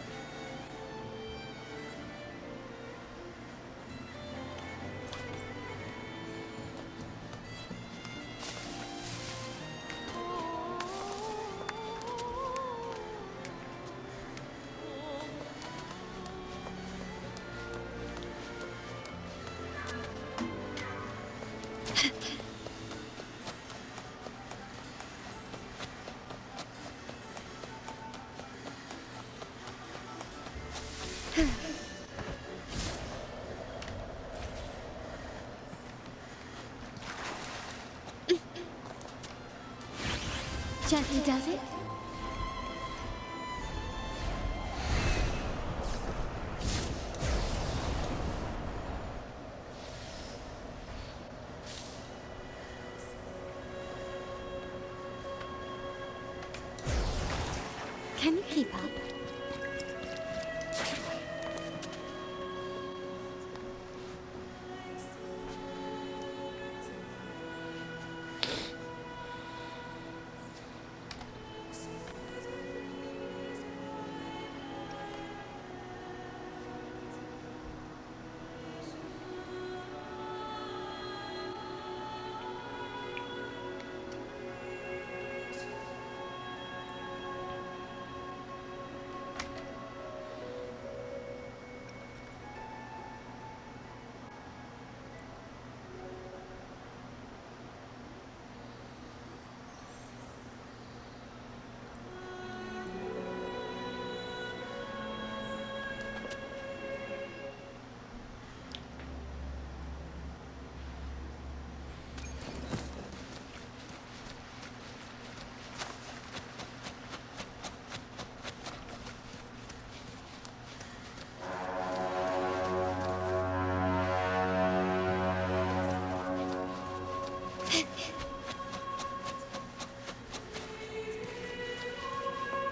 Gently does it? Can you keep up?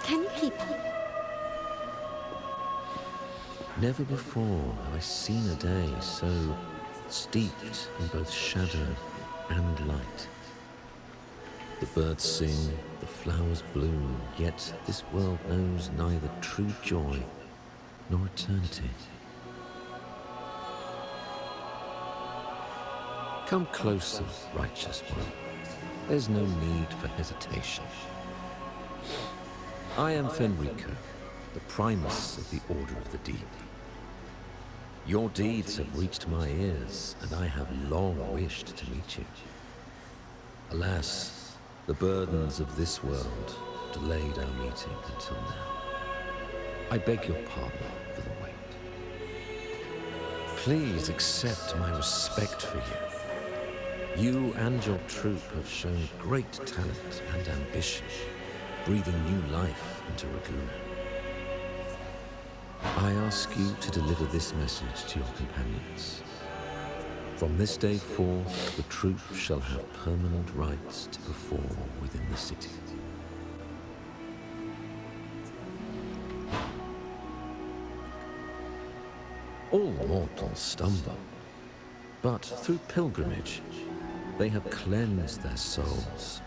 Can you keep up? Never before have I seen a day so steeped in both shadow and light. The birds sing, the flowers bloom, yet this world knows neither true joy nor eternity. Come closer, righteous one. There's no need for hesitation. I am Fenrico, the Primus of the Order of the Deep. Your deeds have reached my ears, and I have long wished to meet you. Alas, the burdens of this world delayed our meeting until now. I beg your pardon for the wait. Please accept my respect for you. You and your troop have shown great talent and ambition, breathing new life into Raguna. I ask you to deliver this message to your companions. From this day forth, the troop shall have permanent rights to perform within the city. All mortals stumble, but through pilgrimage, they have cleansed their souls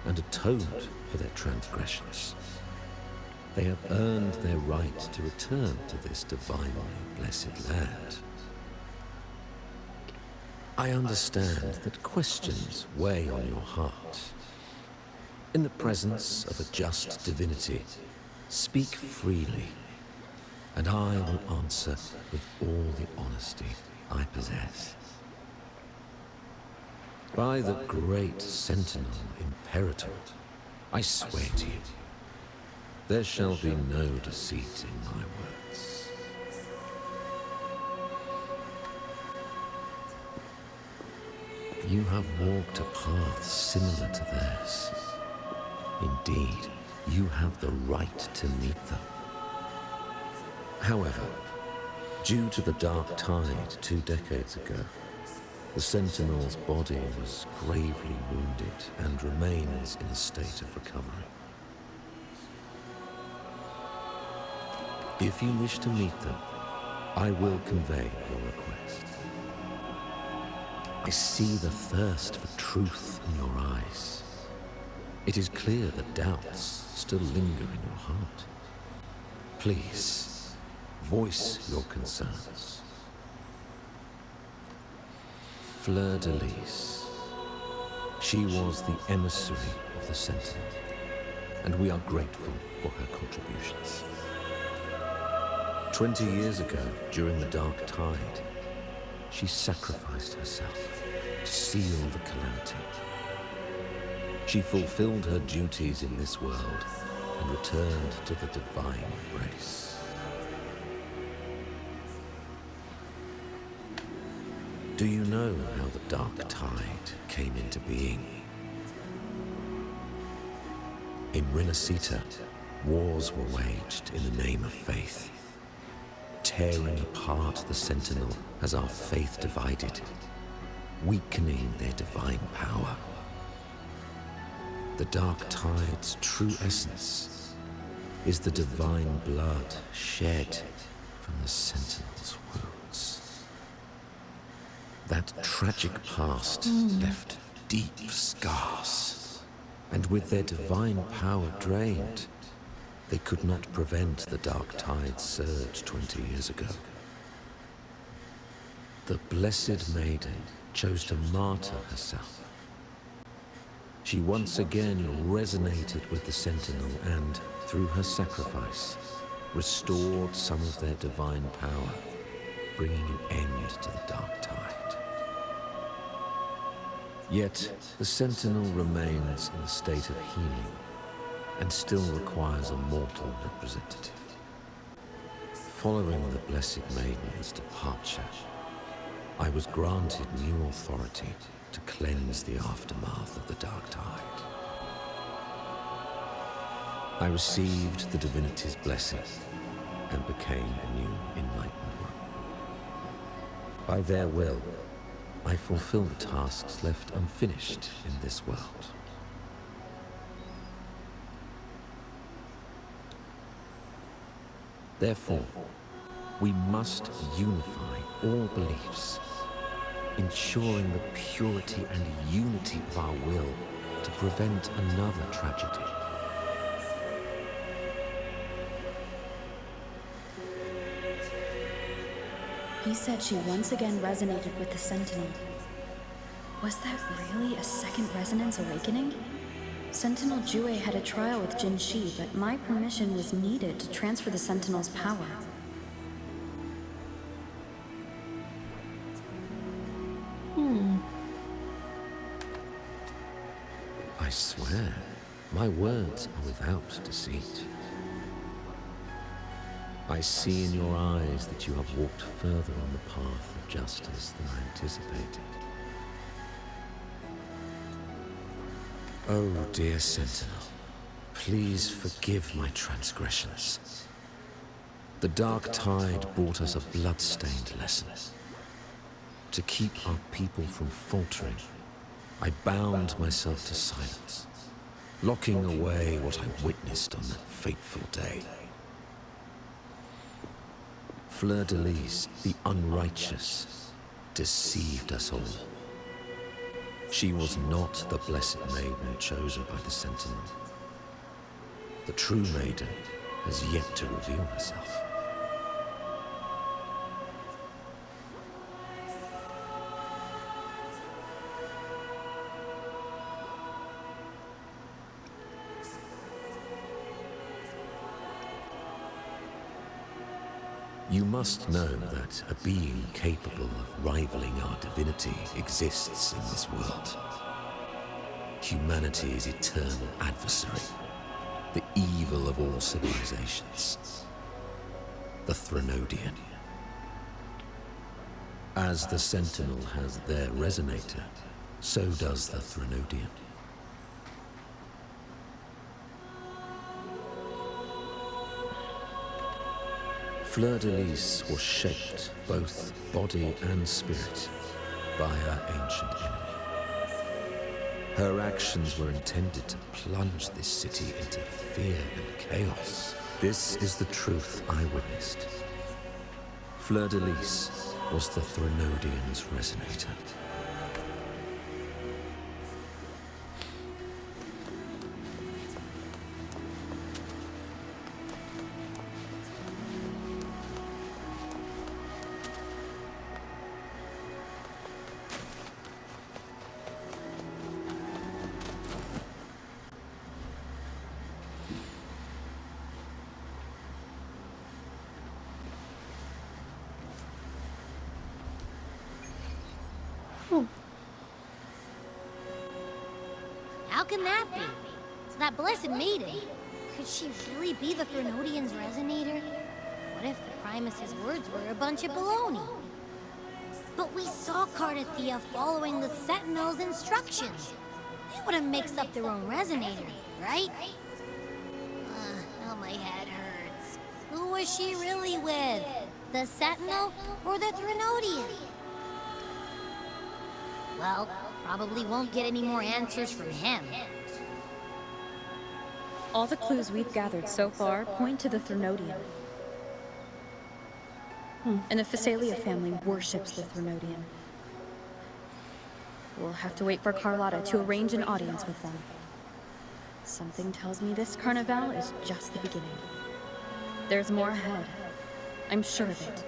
and atoned for their transgressions. They have earned their right to return to this divinely blessed land. I understand that questions weigh on your heart. In the presence of a just divinity, speak freely, and I will answer with all the honesty I possess. By the great sentinel Imperator, I swear to you, there shall be no deceit in my words. You have walked a path similar to theirs. Indeed, you have the right to meet them. However, due to the dark tide 2 decades ago, the Sentinel's body was gravely wounded and remains in a state of recovery. If you wish to meet them, I will convey your request. I see the thirst for truth in your eyes. It is clear that doubts still linger in your heart. Please, voice your concerns. Fleur-de-Lis. She was the emissary of the Sentinel, and we are grateful for her contributions. 20 years ago, during the Dark Tide, she sacrificed herself to seal the calamity. She fulfilled her duties in this world and returned to the divine embrace. Do you know how the Dark Tide came into being? In Rinascita, wars were waged in the name of faith, tearing apart the Sentinel as our faith divided, weakening their divine power. The Dark Tide's true essence is the divine blood shed from the Sentinel's wounds. That tragic past left deep scars, and with their divine power drained, they could not prevent the Dark Tide's surge 20 years ago. The Blessed Maiden chose to martyr herself. She once again resonated with the Sentinel and, through her sacrifice, restored some of their divine power, bringing an end to the Dark Tide. Yet, the Sentinel remains in a state of healing and still requires a mortal representative. Following the Blessed Maiden's departure, I was granted new authority to cleanse the aftermath of the Dark Tide. I received the divinity's blessing and became a new enlightened one. By their will, I fulfill the tasks left unfinished in this world. Therefore, we must unify all beliefs, ensuring the purity and unity of our will to prevent another tragedy. He said she once again resonated with the Sentinel. Was that really a second resonance awakening? Sentinel Jue had a trial with Jin Shi, but my permission was needed to transfer the Sentinel's power. I swear, my words are without deceit. I see in your eyes that you have walked further on the path of justice than I anticipated. Oh, dear Sentinel, please forgive my transgressions. The Dark Tide brought us a blood-stained lesson. To keep our people from faltering, I bound myself to silence, locking away what I witnessed on that fateful day. Fleur-de-Lis, the unrighteous, deceived us all. She was not the Blessed Maiden chosen by the Sentinel. The true Maiden has yet to reveal herself. You must know that a being capable of rivaling our divinity exists in this world. Humanity's eternal adversary, the evil of all civilizations, the Threnodian. As the Sentinel has their resonator, so does the Threnodian. Fleur-de-Lis was shaped, both body and spirit, by our ancient enemy. Her actions were intended to plunge this city into fear and chaos. This is the truth I witnessed. Fleur-de-Lis was the Threnodian's resonator. How can that be? That Blessed Maiden. Could she really be the Threnodian's resonator? What if the Primus's words were a bunch of baloney? But we saw Cartethya following the Sentinel's instructions. They wouldn't mix up their own resonator, right? Now my head hurts. Who was she really with? The Sentinel or the Threnodian? Well, probably won't get any more answers from him. All the clues we've gathered so far point to the Threnodian. And the Phasalia family worships the Threnodian. We'll have to wait for Carlotta to arrange an audience with them. Something tells me this Carnival is just the beginning. There's more ahead. I'm sure of it.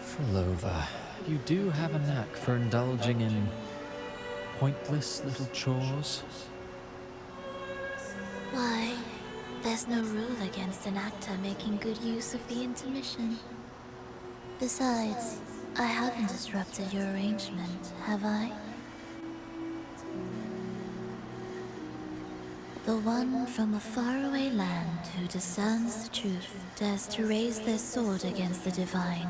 Phrolova, you do have a knack for indulging in pointless little chores. Why? There's no rule against an actor making good use of the intermission. Besides, I haven't disrupted your arrangement, have I? The one from a faraway land who discerns the truth dares to raise their sword against the divine.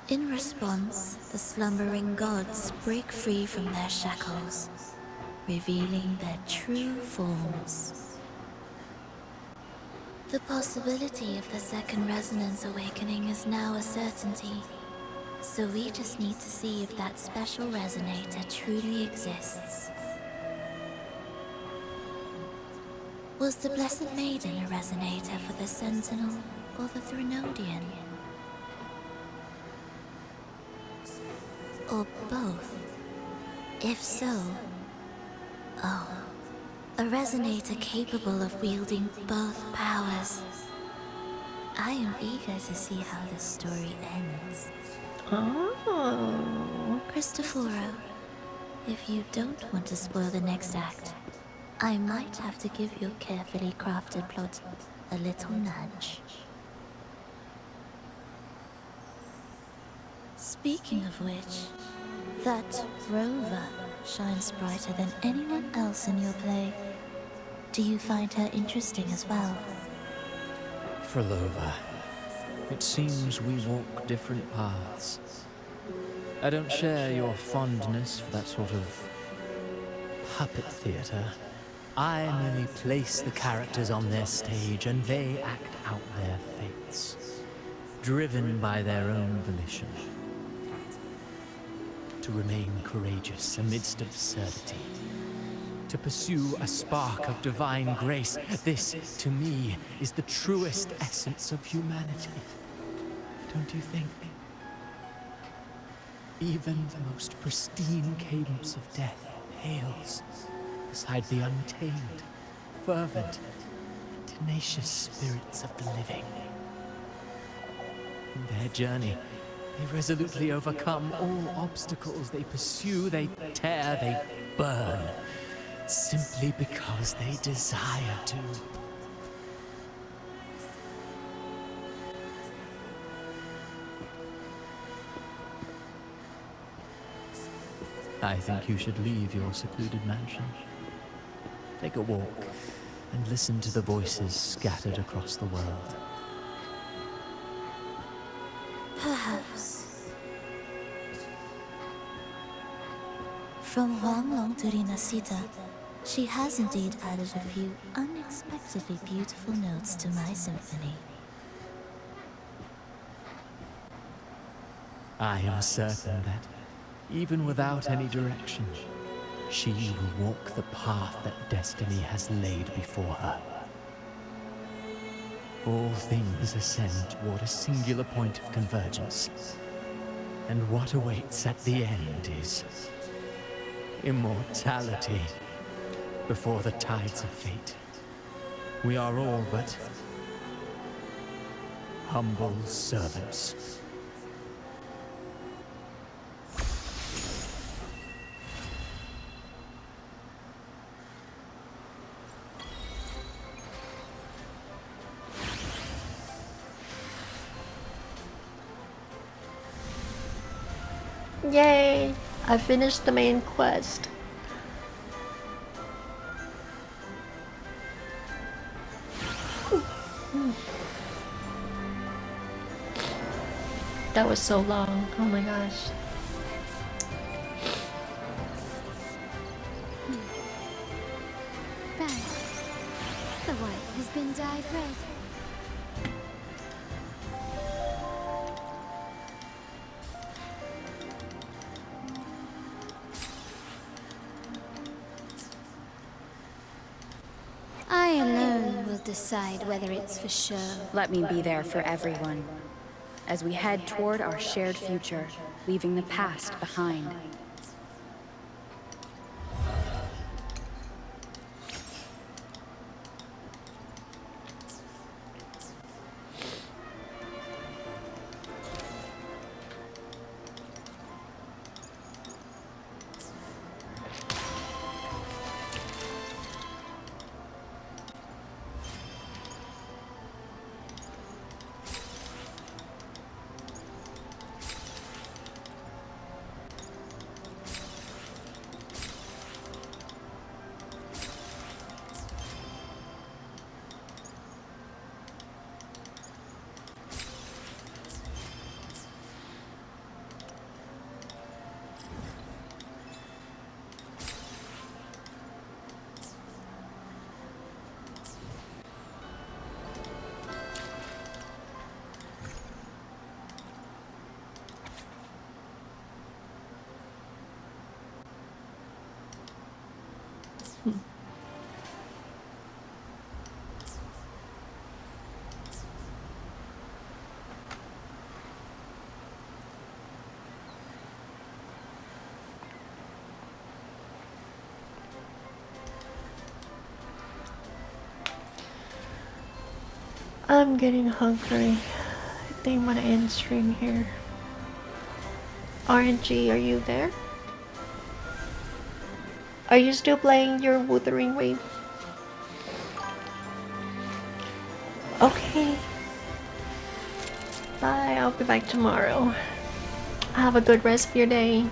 In response, the slumbering gods break free from their shackles, revealing their true forms. The possibility of the second resonance awakening is now a certainty, so we just need to see if that special resonator truly exists. Was the Blessed Maiden a resonator for the Sentinel or the Threnodian? Or both? If so, a resonator capable of wielding both powers. I am eager to see how this story ends. Oh. Cristoforo, if you don't want to spoil the next act, I might have to give your carefully crafted plot a little nudge. Speaking of which, that rover shines brighter than anyone else in your play. Do you find her interesting as well? Phrolova, it seems we walk different paths. I don't share your fondness for that sort of puppet theater. I merely place the characters on their stage and they act out their fates, driven by their own volition. To remain courageous amidst absurdity. To pursue a spark of divine grace. This, to me, is the truest essence of humanity. Don't you think? Even the most pristine cadence of death pales beside the untamed, fervent, and tenacious spirits of the living. In their journey, they resolutely overcome all obstacles. They pursue, they tear, they burn, simply because they desire to. I think you should leave your secluded mansion. Take a walk and listen to the voices scattered across the world. Perhaps. From Huanglong to Rinascita, she has indeed added a few unexpectedly beautiful notes to my symphony. I am certain that, even without any direction, she will walk the path that destiny has laid before her. All things ascend toward a singular point of convergence, and what awaits at the end is immortality before the tides of fate. We are all but humble servants. Yay! I finished the main quest. That was so long. Oh my gosh. Bad. The white has been dyed red. I alone will decide whether it's for show. Let me be there for everyone, as we head toward our shared future, leaving the past behind. I'm getting hungry. I think I'm gonna end stream here. RNG, are you there? Are you still playing your Wuthering Wave? Okay. Bye, I'll be back tomorrow. Have a good rest of your day.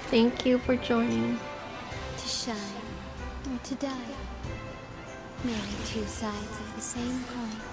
Thank you for joining. To shine or to die. Merely two sides of the same coin.